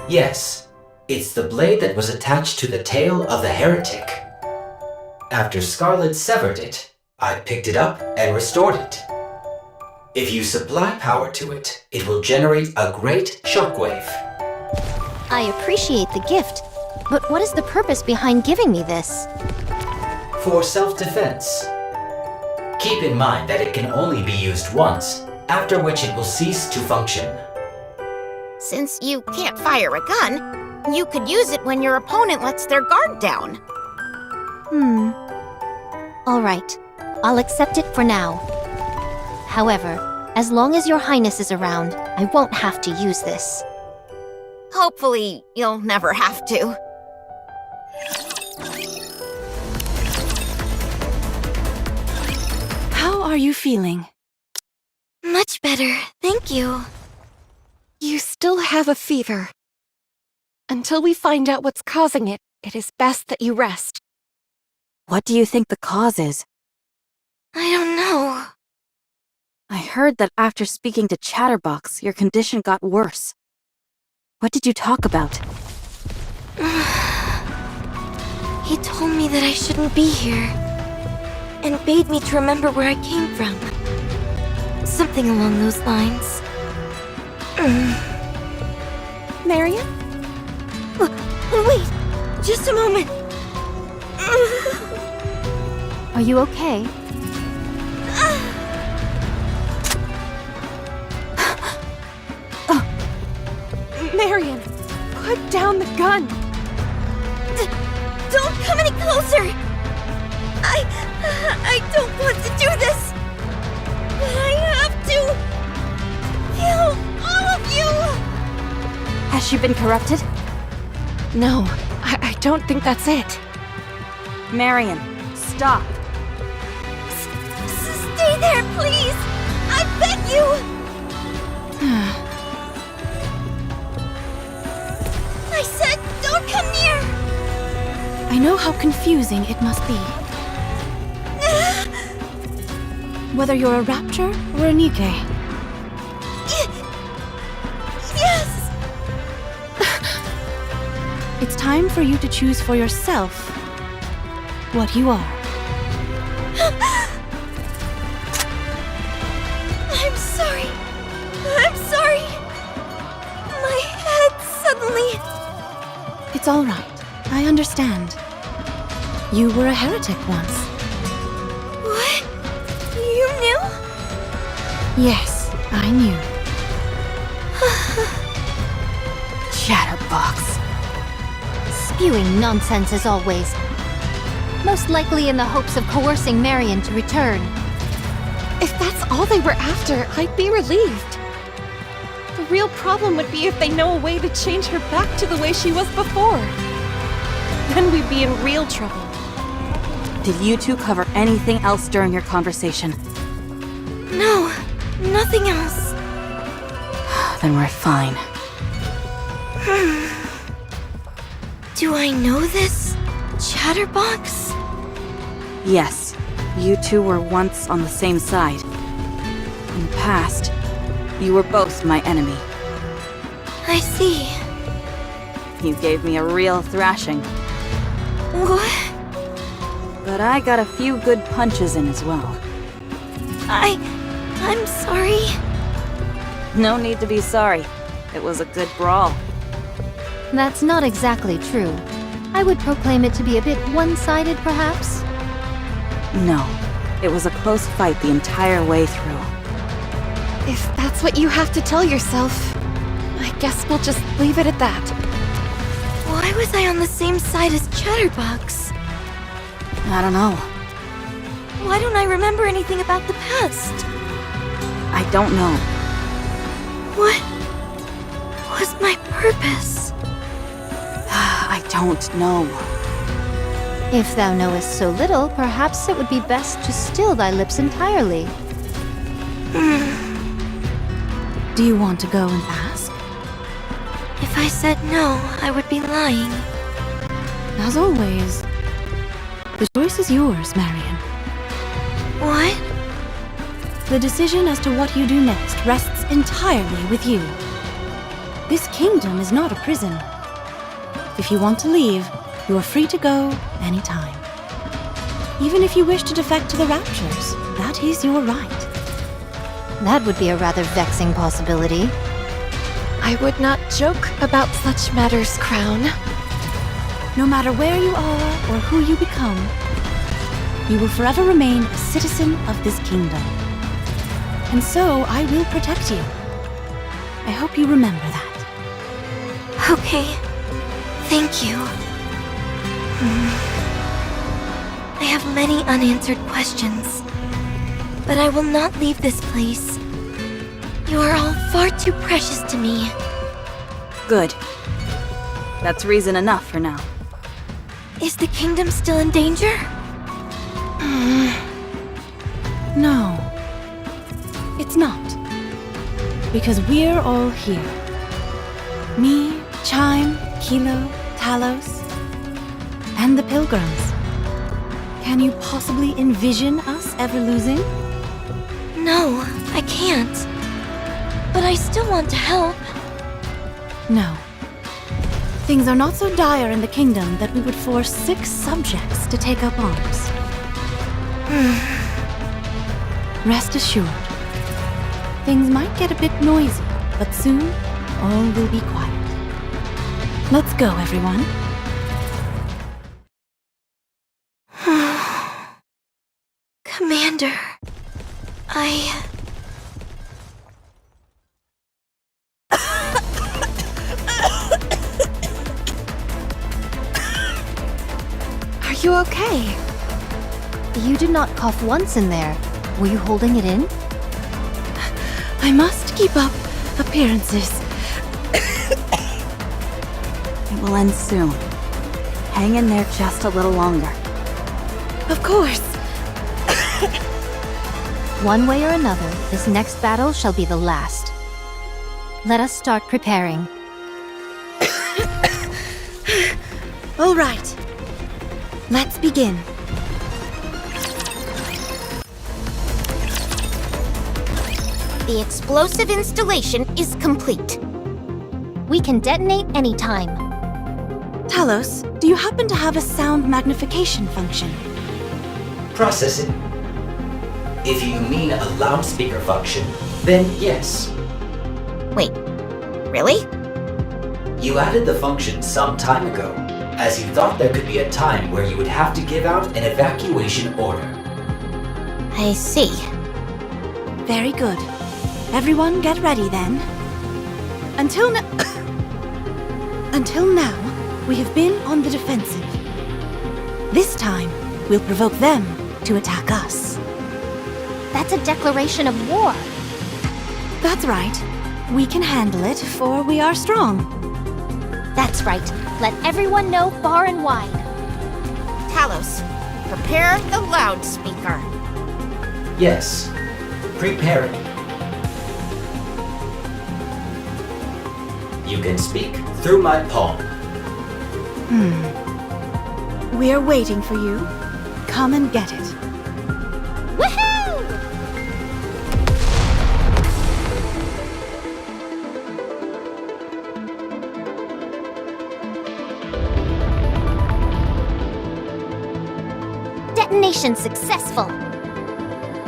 Yes, it's the blade that was attached to the tail of the heretic. After Scarlet severed it, I picked it up and restored it. If you supply power to it, it will generate a great shockwave. I appreciate the gift, but what is the purpose behind giving me this? For self-defense. Keep in mind that it can only be used once, after which it will cease to function. Since you can't fire a gun, you could use it when your opponent lets their guard down. All right, I'll accept it for now. However, as long as your highness is around, I won't have to use this. Hopefully, you'll never have to. How are you feeling? Much better, thank you. You still have a fever. Until we find out what's causing it, it is best that you rest. What do you think the cause is? I don't know. I heard that after speaking to Chatterbox, your condition got worse. What did you talk about? He told me that I shouldn't be here, and bade me to remember where I came from. Something along those lines. Marion? Wait, just a moment. Are you okay? Marion, put down the gun. Don't come any closer. I don't want to do this. But I have to kill all of you. she been corrupted? No, I don't think that's it. Marion, stop. Stay there, please! I beg you! I said, don't come near! I know how confusing it must be. Whether you're a rapture or a nikke. Yes! It's time for you to choose for yourself what you are. I'm sorry. I'm sorry. My head suddenly... It's all right. I understand. You were a heretic once. What? You knew? Yes, I knew. Chatterbox. Spewing nonsense as always. Most likely in the hopes of coercing Marion to return. If that's all they were after, I'd be relieved. The real problem would be if they know a way to change her back to the way she was before. Then we'd be in real trouble. Did you two cover anything else during your conversation? No, nothing else. Then we're fine. Do I know this chatterbox? Yes, you two were once on the same side. In the past, you were both my enemy. I see. You gave me a real thrashing, What? but I got a few good punches in as well. I'm sorry. No need to be sorry. It was a good brawl. That's not exactly true. I would proclaim it to be a bit one-sided, perhaps. No, it was a close fight the entire way through. If that's what you have to tell yourself, I guess we'll just leave it at that. Why was I on the same side as Chatterbox? I don't know. Why don't I remember anything about the past? I don't know. What was my purpose? I don't know. If thou knowest so little, perhaps it would be best to still thy lips entirely. Do you want to go and ask? If I said no, I would be lying. As always, the choice is yours, Marion. What? The decision as to what you do next rests entirely with you. This kingdom is not a prison. If you want to leave, you are free to go anytime. Even if you wish to defect to the Raptures, that is your right. That would be a rather vexing possibility. I would not joke about such matters, Crown. No matter where you are or who you become, you will forever remain a citizen of this kingdom. And so I will protect you. I hope you remember that. Okay. Thank you. I have many unanswered questions. But I will not leave this place. You are all far too precious to me. Good. That's reason enough for now. Is the kingdom still in danger? No. It's not. Because we're all here. Me, Chime, Kilo, Talos, and the Pilgrims. Can you possibly envision us ever losing? No, I can't. But I still want to help. No. Things are not so dire in the kingdom that we would force 6 subjects to take up arms. Rest assured. Things might get a bit noisy, but soon all will be quiet. Let's go, everyone. Commander, Are you okay? You did not cough once in there. Were you holding it in? I must keep up appearances. It will end soon. Hang in there just a little longer. Of course. One way or another, this next battle shall be the last. Let us start preparing. All right. Let's begin. The explosive installation is complete. We can detonate anytime. Talos, do you happen to have a sound magnification function? Processing. If you mean a loudspeaker function, then yes. Wait, really? You added the function some time ago, as you thought there could be a time where you would have to give out an evacuation order. I see. Very good. Everyone get ready then. Until now, we have been on the defensive. This time, we'll provoke them to attack us. That's a declaration of war. That's right. We can handle it, for we are strong. That's right. Let everyone know far and wide. Talos, prepare the loudspeaker. Yes. Preparing. You can speak through my palm. We're waiting for you. Come and get it. Woohoo! Detonation successful.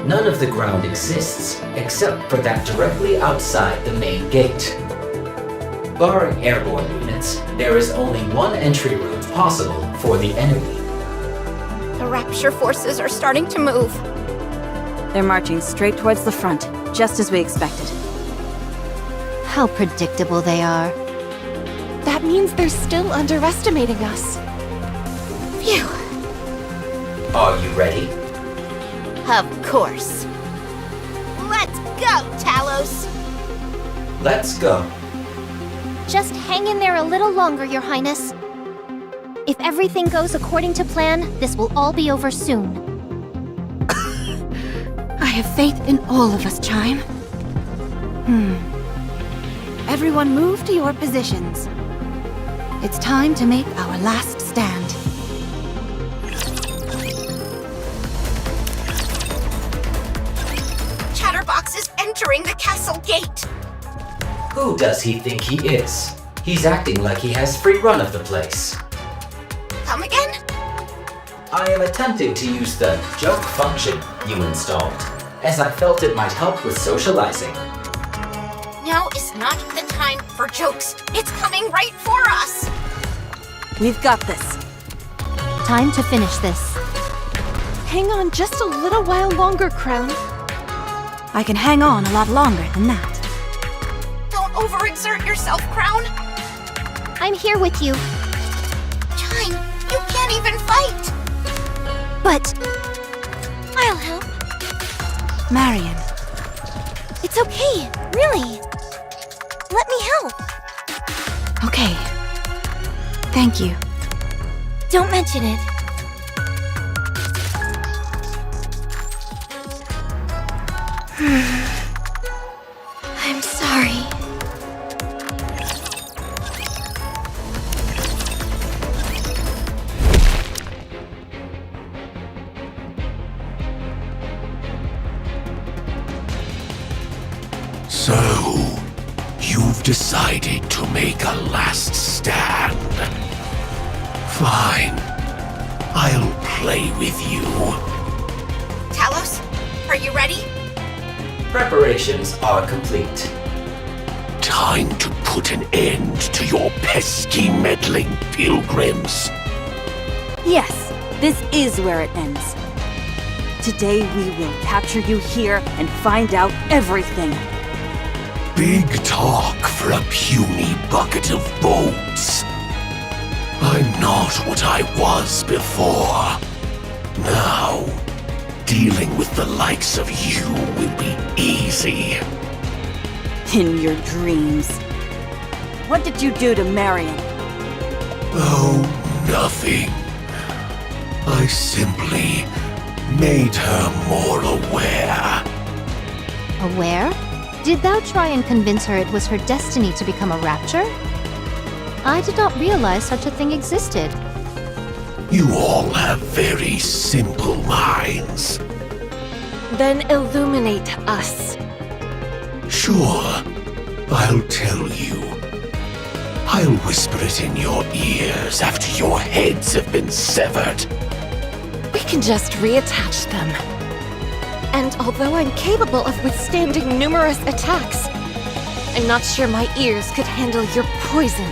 None of the ground exists except for that directly outside the main gate. Barring airborne units, there is only one entry route possible for the enemy. The Rapture forces are starting to move. They're marching straight towards the front, just as we expected. How predictable they are. That means they're still underestimating us. Phew. Are you ready? Of course. Let's go, Talos! Let's go. Just hang in there a little longer, Your Highness. If everything goes according to plan, this will all be over soon. I have faith in all of us, Chime. Everyone move to your positions. It's time to make our last stand. Chatterbox is entering the castle gate. Who does he think he is? He's acting like he has free run of the place. Come again? I am attempting to use the joke function you installed, as I felt it might help with socializing. Now is not the time for jokes. It's coming right for us. We've got this. Time to finish this. Hang on just a little while longer, Crown. I can hang on a lot longer than that. Don't overexert yourself, Crown. I'm here with you. Chime, you can't even fight. But I'll help. Marion, It's okay, really. Let me help. okay. Thank you. Don't mention it. I'm sorry. So, you've decided to make a last stand. Fine. I'll play with you. Talos, are you ready? Preparations are complete. Time to put an end to your pesky meddling pilgrims. Yes, this is where it ends. Today we will capture you here and find out everything. Big talk for a puny bucket of bones. I'm not what I was before. Now, dealing with the likes of you will be easy. In your dreams. What did you do to Marion? Oh, nothing. I simply made her more aware. Aware? Did thou try and convince her it was her destiny to become a rapture? I did not realize such a thing existed. You all have very simple minds. Then illuminate us. Sure, I'll tell you. I'll whisper it in your ears after your heads have been severed. We can just reattach them. And although I'm capable of withstanding numerous attacks, I'm not sure my ears could handle your poison.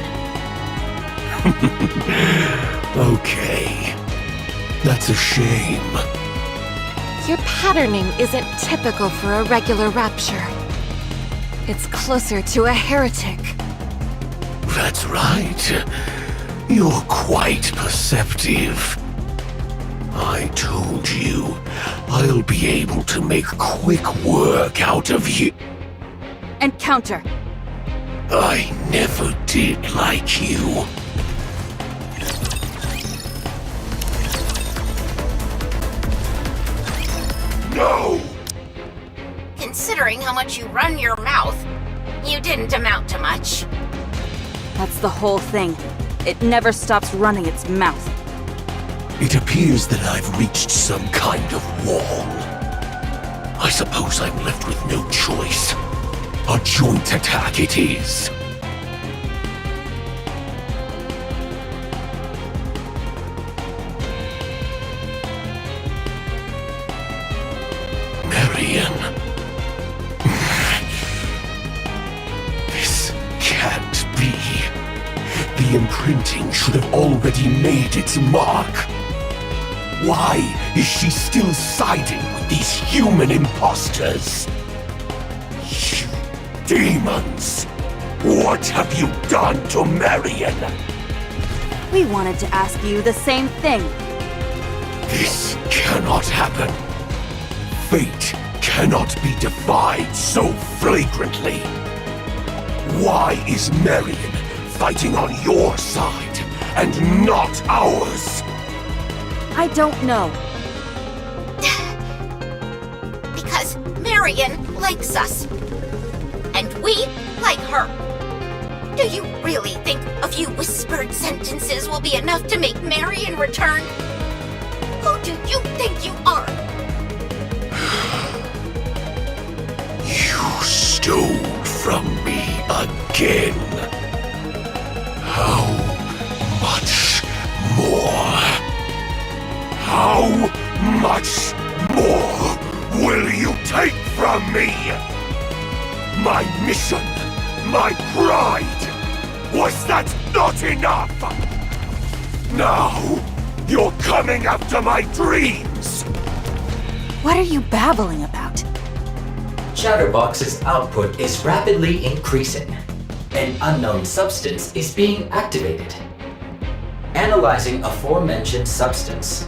Okay. That's a shame. Your patterning isn't typical for a regular rapture. It's closer to a heretic. That's right. You're quite perceptive. I told you, I'll be able to make quick work out of you. Encounter. I never did like you. No! Considering how much you run your mouth, you didn't amount to much. That's the whole thing. It never stops running its mouth. It appears that I've reached some kind of wall. I suppose I'm left with no choice. A joint attack it is. Marion. This can't be. The imprinting should have already made its mark. Why is she still siding with these human imposters? You demons! What have you done to Marion? We wanted to ask you the same thing. This cannot happen. Fate cannot be defied so flagrantly. Why is Marion fighting on your side and not ours? I don't know. Because Marion likes us. And we like her. Do you really think a few whispered sentences will be enough to make Marion return? Who do you think you are? You stole from me again. How much more? How much more will you take from me? My mission, my pride, was that not enough? Now, you're coming after my dreams! What are you babbling about? Chatterbox's output is rapidly increasing. An unknown substance is being activated. Analyzing aforementioned substance.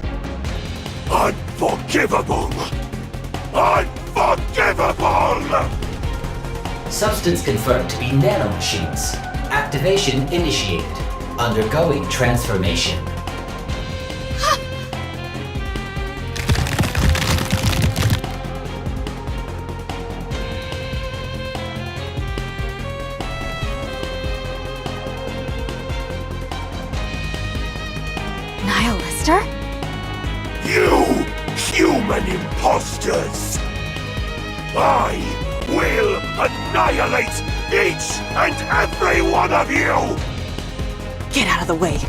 Unforgivable! Unforgivable! Substance confirmed to be nanomachines. Activation initiated. Undergoing transformation. Nihilister? You human imposters! I will annihilate each and every one of you! Get out of the way.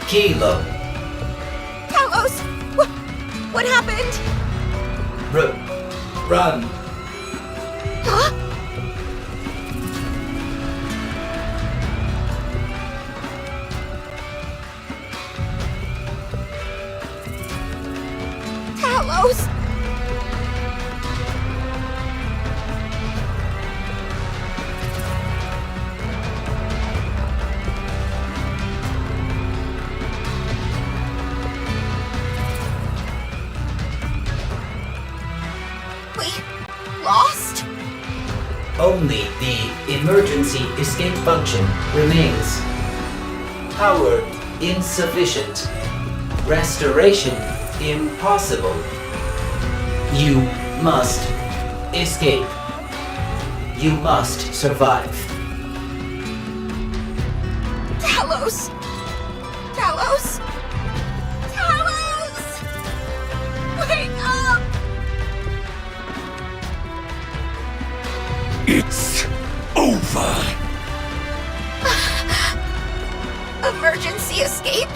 Kilo. Talos! What happened? Run. Huh? Talos! emergency escape function remains. Power insufficient. Restoration impossible. You must escape. You must survive. Talos! Talos! Talos! Wake up! It's over. Emergency escape?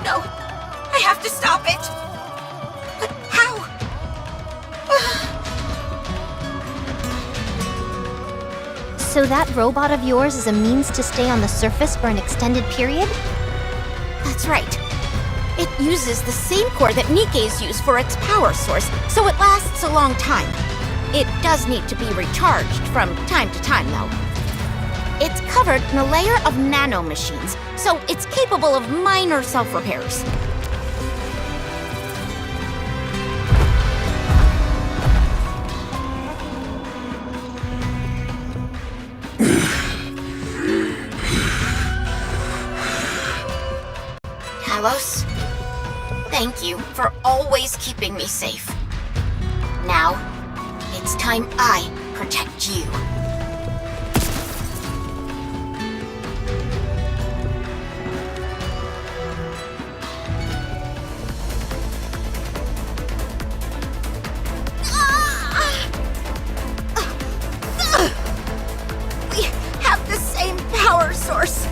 No, I have to stop it. But how? So that robot of yours is a means to stay on the surface for an extended period? That's right. It uses the same core that Nikke's use for its power source, so it lasts a long time. It does need to be recharged from time to time, though. It's covered in a layer of nanomachines, so it's capable of minor self-repairs. Talos, thank you for always keeping me safe. Now, it's time I protect you. We have the same power source.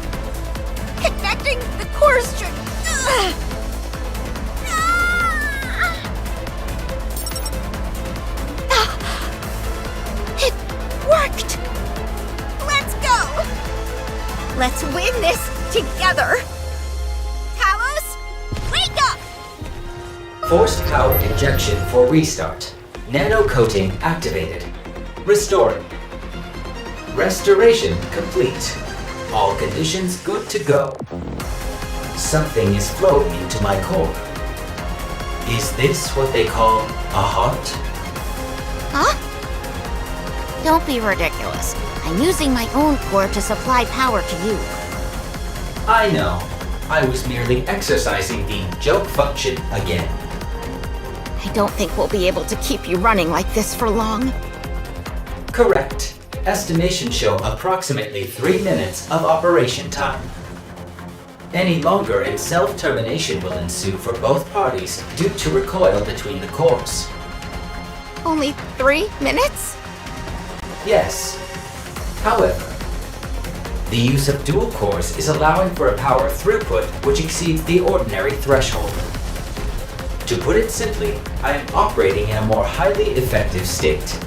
Connecting the core string. It worked! Let's go! Let's win this together! Talos, wake up! Forced power injection for restart. Nano coating activated. Restoring. Restoration complete. All conditions good to go. Something is flowing into my core. Is this what they call a heart? Huh? Don't be ridiculous. I'm using my own core to supply power to you. I know. I was merely exercising the joke function again. I don't think we'll be able to keep you running like this for long. Correct. Estimations show approximately 3 minutes of operation time. Any longer and self-termination will ensue for both parties due to recoil between the cores. Only 3 minutes? Yes. However, the use of dual cores is allowing for a power throughput which exceeds the ordinary threshold. To put it simply, I am operating in a more highly effective state.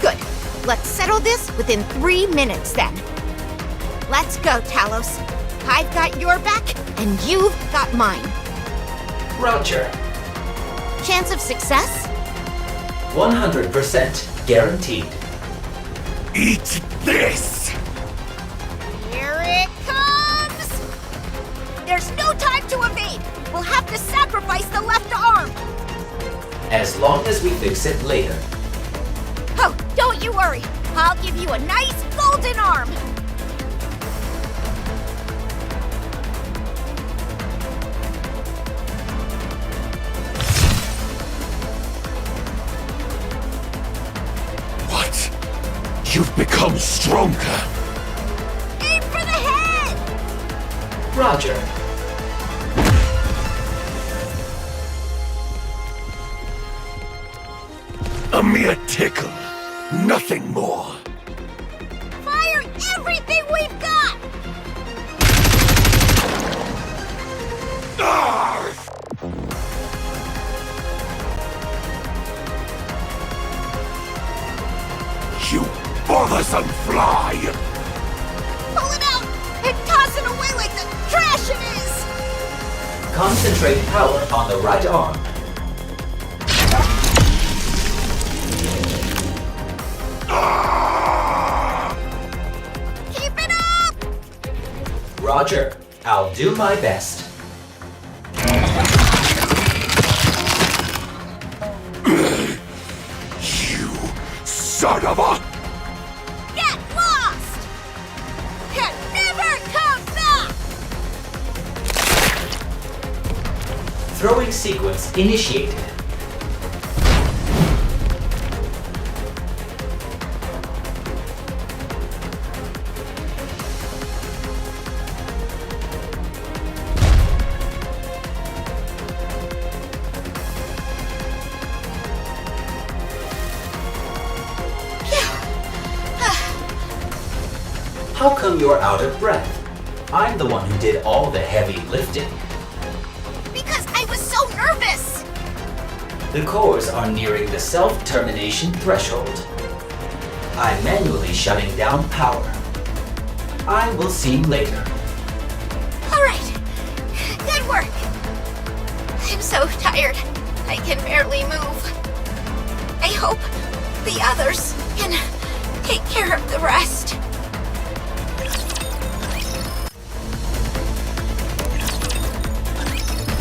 Good. Let's settle this within 3 minutes then. Let's go, Talos. I've got your back, and you've got mine. Roger. Chance of success? 100% guaranteed. Eat this! Here it comes! There's no time to evade! We'll have to sacrifice the left arm! As long as we fix it later. Oh, don't you worry! I'll give you a nice golden arm! What? You've become stronger. Aim for the head! Roger. A mere tickle. Nothing more. Fire everything we've got! Ah! You bothersome fly! Pull it out and toss it away like the trash it is! Concentrate power on the right arm. Keep it up! Roger. I'll do my best. You son of a... Get lost! Throwing sequence initiated. How come you're out of breath? I'm the one who did all the heavy lifting. Because I was so nervous! The cores are nearing the self-termination threshold. I'm manually shutting down power. I will see you later. Alright. Good work. I'm so tired. I can barely move. I hope the others can take care of the rest.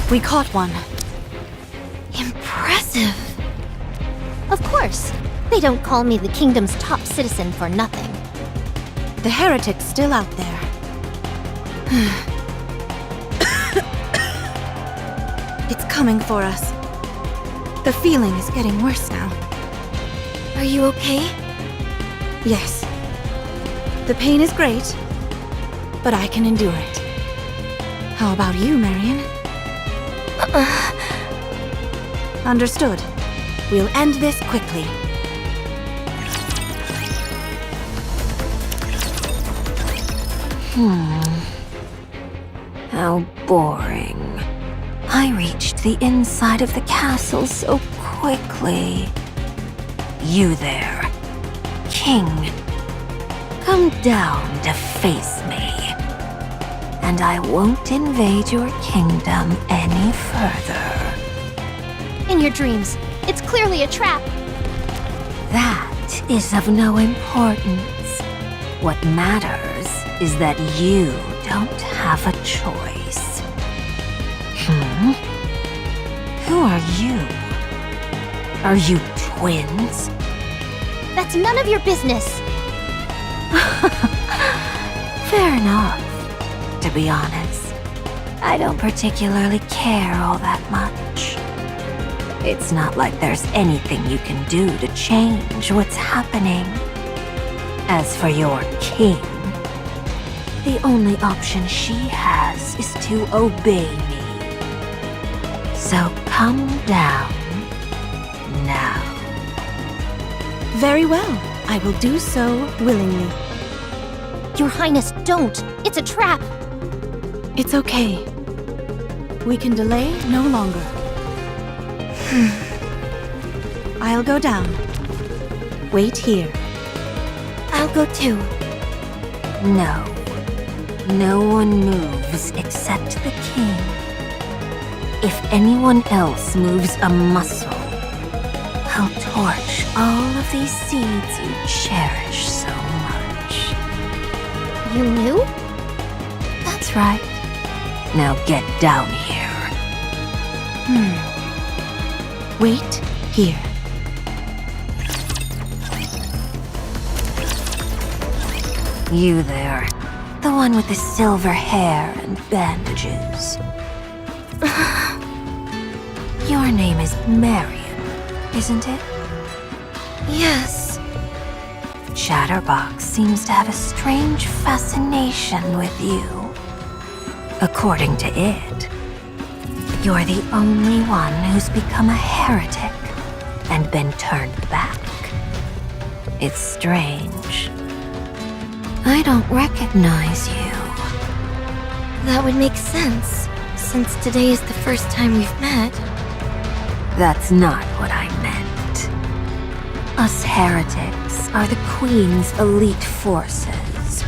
We caught one. Impressive. Of course. They don't call me the kingdom's top citizen for nothing. The heretic's still out there. It's coming for us. The feeling is getting worse now. Are you okay? Yes. The pain is great, but I can endure it. How about you, Marion? Understood. We'll end this quickly. How boring. I reached the inside of the castle so quickly. You there, King. Come down to face me. And I won't invade your kingdom any further. In your dreams. It's clearly a trap. That is of no importance. What matters is that you don't have a choice. Who are you? Are you twins? That's none of your business. Fair enough. To be honest, I don't particularly care all that much. It's not like there's anything you can do to change what's happening. As for your king, the only option she has is to obey me. So come down now. Very well. I will do so willingly. Your Highness, don't. It's a trap. It's okay. We can delay no longer. I'll go down. Wait here. I'll go too. No. No one moves except the king. If anyone else moves a muscle, I'll torch all of these seeds you cherish so much. You knew? That's right. Now get down here. Wait here. You there. The one with the silver hair and bandages. Your name is Marion, isn't it? Yes. Chatterbox seems to have a strange fascination with you. According to it, you're the only one who's become a heretic and been turned back. It's strange. I don't recognize you. That would make sense, since today is the first time we've met. That's not what I meant. Us heretics are the Queen's elite forces.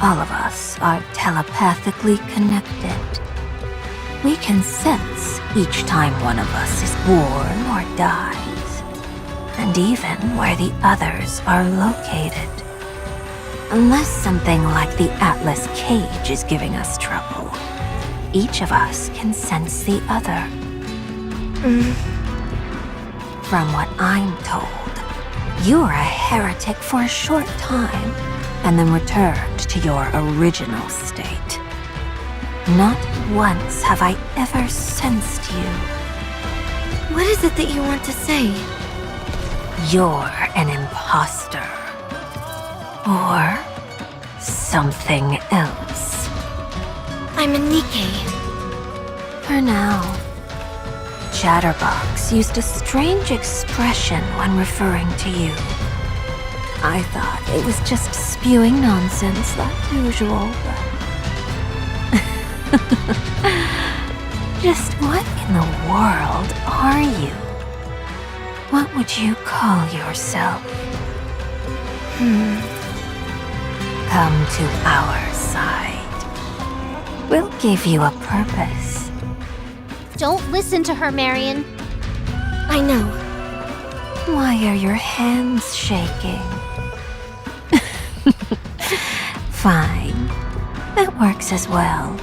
All of us are telepathically connected. We can sense each time one of us is born or dies, and even where the others are located. Unless something like the Atlas cage is giving us trouble, each of us can sense the other. From what I'm told, you were a heretic for a short time, and then returned to your original state. Not once have I ever sensed you. What is it that you want to say? You're an imposter. Or something else. I'm a nikke. For now. Chatterbox used a strange expression when referring to you. I thought it was just spewing nonsense like usual, but... Just what in the world are you? What would you call yourself? Come to our side. We'll give you a purpose. Don't listen to her, Marion. I know. Why are your hands shaking? Fine. That works as well.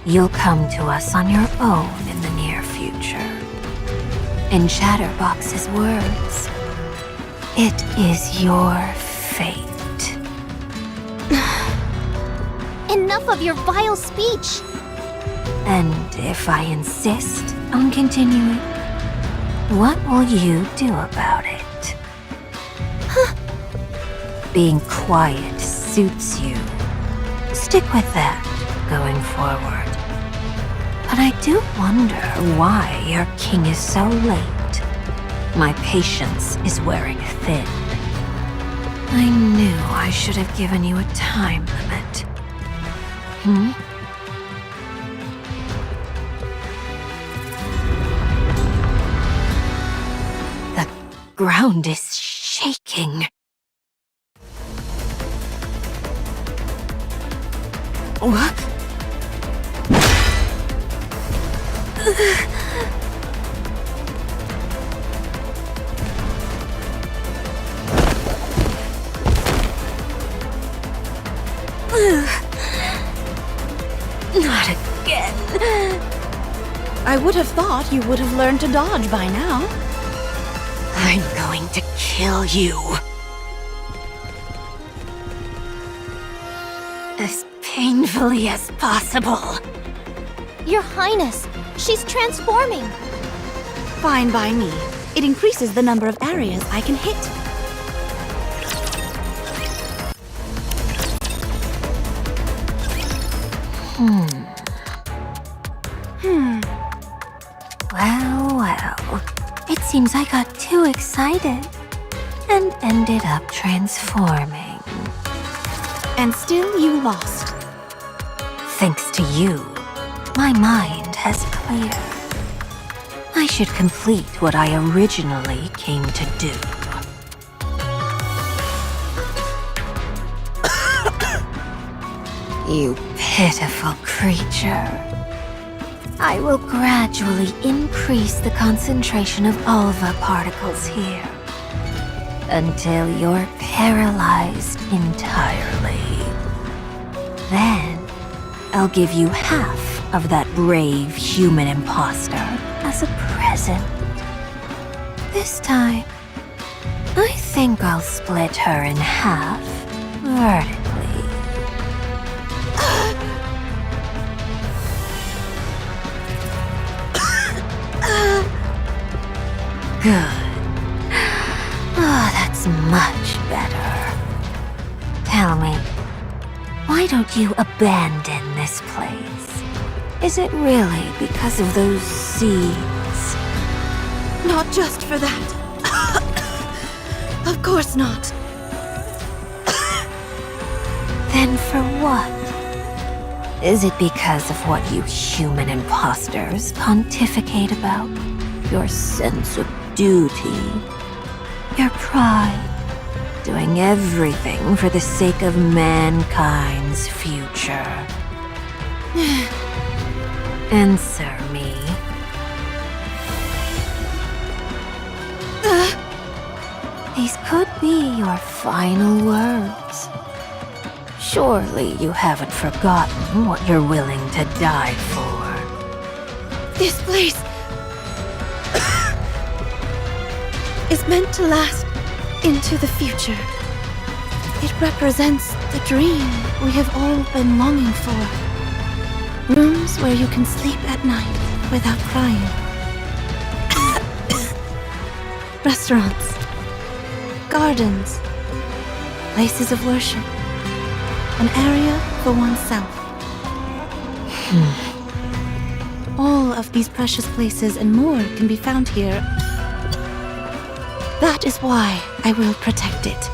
You'll come to us on your own in the near future. In Chatterbox's words, it is your fate. Enough of your vile speech! And if I insist on continuing, what will you do about it? Being quiet suits you. Stick with that going forward. But I do wonder why your king is so late. My patience is wearing thin. I knew I should have given you a time limit. The ground is shaking. What? Not again. I would have thought you would have learned to dodge by now. I'm going to kill you. As painfully as possible. Your Highness, she's transforming. Fine by me. It increases the number of areas I can hit. Well. It seems I got too excited and ended up transforming. And still you lost. Thanks to you, my mind has cleared. I should complete what I originally came to do. You pitiful creature. I will gradually increase the concentration of alpha particles here until you're paralyzed entirely. Then, I'll give you half of that brave human imposter as a present. This time, I think I'll split her in half vertically. Good. Oh, that's much better. Tell me, why don't you abandon this place? Is it really because of those seeds? Not just for that. Of course not. Then for what? Is it because of what you human imposters pontificate about? Your sense of duty, your pride, doing everything for the sake of mankind's future. Answer me. These could be your final words. Surely you haven't forgotten what you're willing to die for. This place is meant to last into the future. It represents the dream we have all been longing for. Rooms where you can sleep at night without crying. Restaurants. Gardens. Places of worship. An area for oneself. All of these precious places and more can be found here. That is why I will protect it.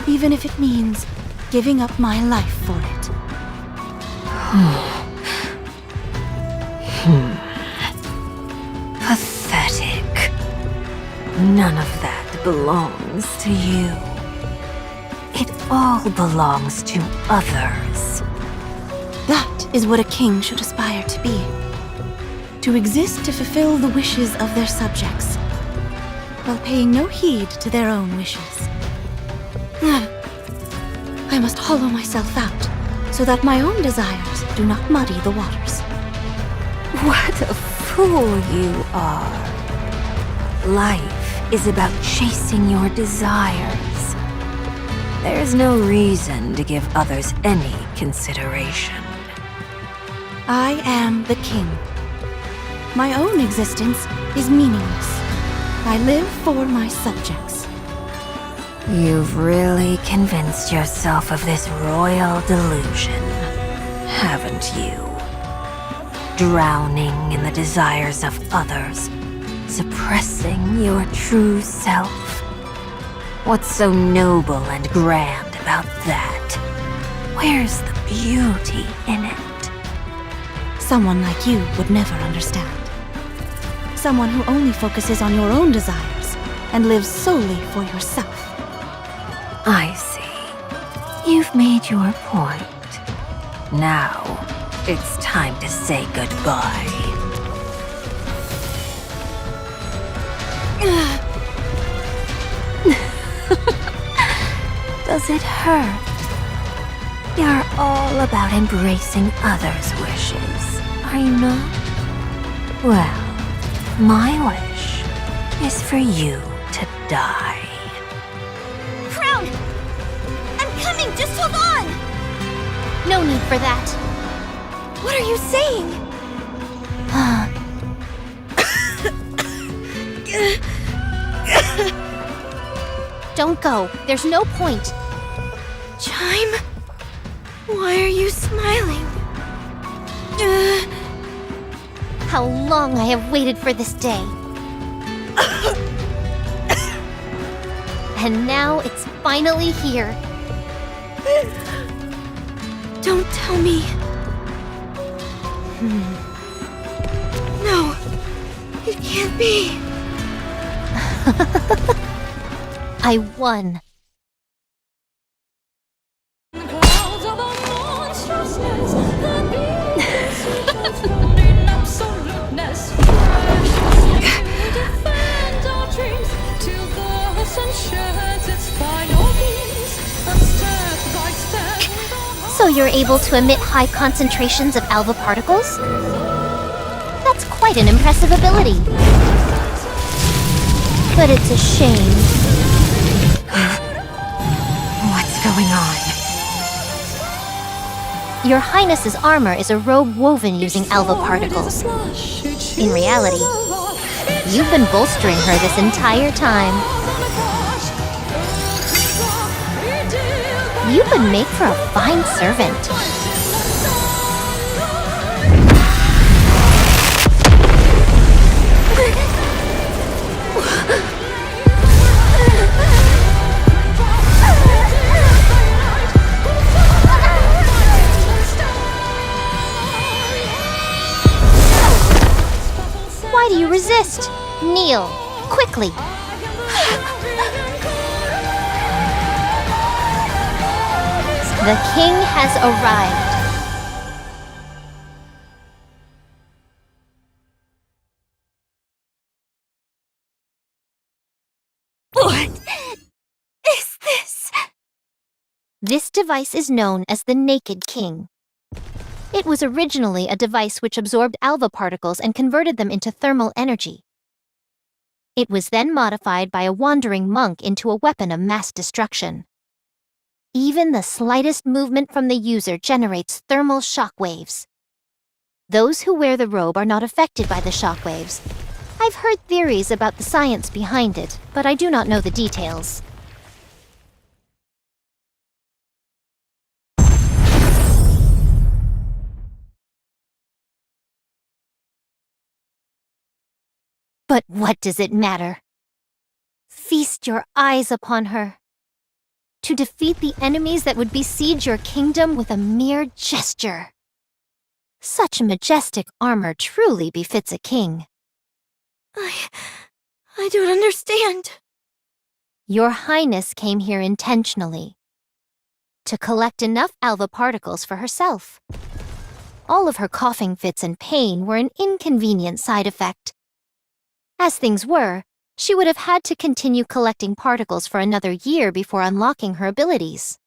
Even if it means giving up my life for it. Pathetic. None of that belongs to you. It all belongs to others. That is what a king should aspire to be. To exist to fulfill the wishes of their subjects, while paying no heed to their own wishes. I must hollow myself out, so that my own desires do not muddy the waters. What a fool you are. Life is about chasing your desires. There's no reason to give others any consideration. I am the king. My own existence is meaningless. I live for my subjects. You've really convinced yourself of this royal delusion, haven't you? Drowning in the desires of others, suppressing your true self. What's so noble and grand about that? Where's the beauty in it? Someone like you would never understand. Someone who only focuses on your own desires and lives solely for yourself. I see. You've made your point. Now, it's time to say goodbye. Does it hurt? You're all about embracing others' wishes, are you not? Well, my wish is for you to die. Crown! I'm coming! Just hold on! No need for that. What are you saying? Don't go. There's no point. Chime? Why are you smiling? How long I have waited for this day. And now it's finally here. Don't tell me. No, it can't be. I won. So you're able to emit high concentrations of alpha particles? That's quite an impressive ability. But it's a shame. What's going on? Your Highness's armor is a robe woven using alpha particles. In reality, you've been bolstering her this entire time. You would make for a fine servant. Why do you resist? Kneel, quickly. The king has arrived. What is this? This device is known as the Naked King. It was originally a device which absorbed alpha particles and converted them into thermal energy. It was then modified by a wandering monk into a weapon of mass destruction. Even the slightest movement from the user generates thermal shock waves. Those who wear the robe are not affected by the shockwaves. I've heard theories about the science behind it, but I do not know the details. But what does it matter? Feast your eyes upon her. To defeat the enemies that would besiege your kingdom with a mere gesture. Such majestic armor truly befits a king. I don't understand. Your Highness came here intentionally. To collect enough alva particles for herself. All of her coughing fits and pain were an inconvenient side effect. As things were, she would have had to continue collecting particles for another year before unlocking her abilities.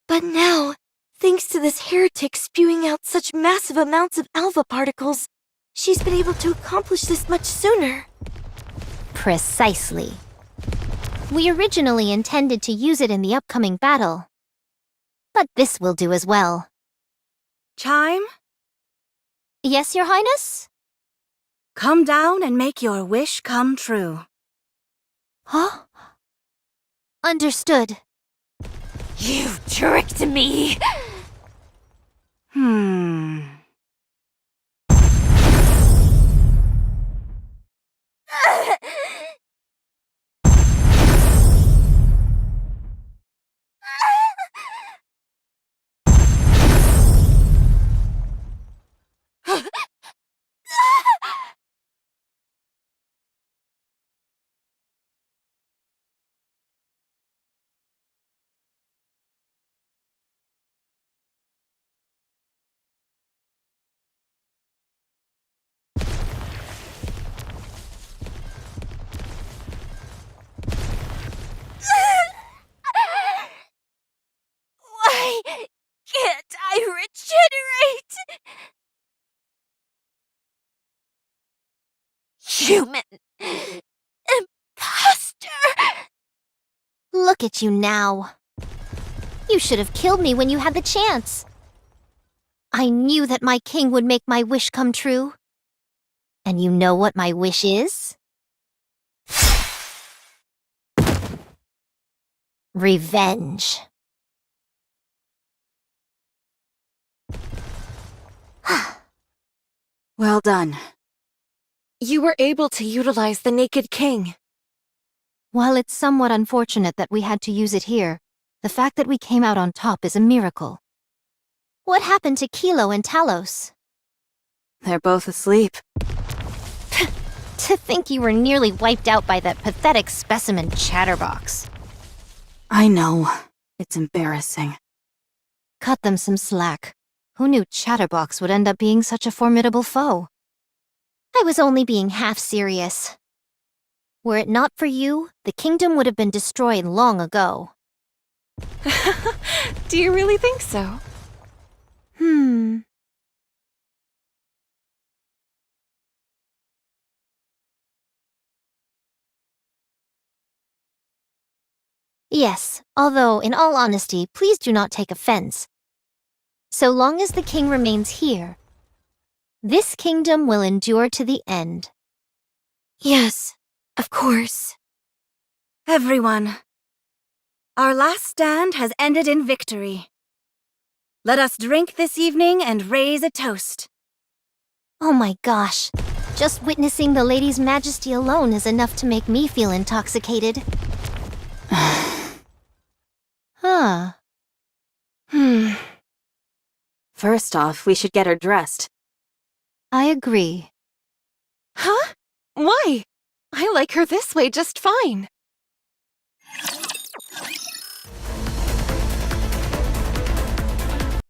But now, thanks to this heretic spewing out such massive amounts of alva particles, she's been able to accomplish this much sooner. Precisely. We originally intended to use it in the upcoming battle. But this will do as well. Chime, Yes, Your Highness? come down and make your wish come true. Huh? Understood. You tricked me! Why can't I regenerate? Human imposter! Look at you now. You should have killed me when you had the chance. I knew that my king would make my wish come true. And you know what my wish is? Revenge. Well done. You were able to utilize the Naked King. While it's somewhat unfortunate that we had to use it here, the fact that we came out on top is a miracle. What happened to Kilo and Talos? They're both asleep. To think you were nearly wiped out by that pathetic specimen Chatterbox. I know. It's embarrassing. Cut them some slack. Who knew Chatterbox would end up being such a formidable foe? I was only being half serious. Were it not for you, the kingdom would have been destroyed long ago. Do you really think so? Yes, although, in all honesty, please do not take offense. So long as the king remains here, this kingdom will endure to the end. Yes, of course. Everyone, our last stand has ended in victory. Let us drink this evening and raise a toast. Oh my gosh, just witnessing the Lady's Majesty alone is enough to make me feel intoxicated. Huh. First off, we should get her dressed. I agree. Huh? Why? I like her this way just fine.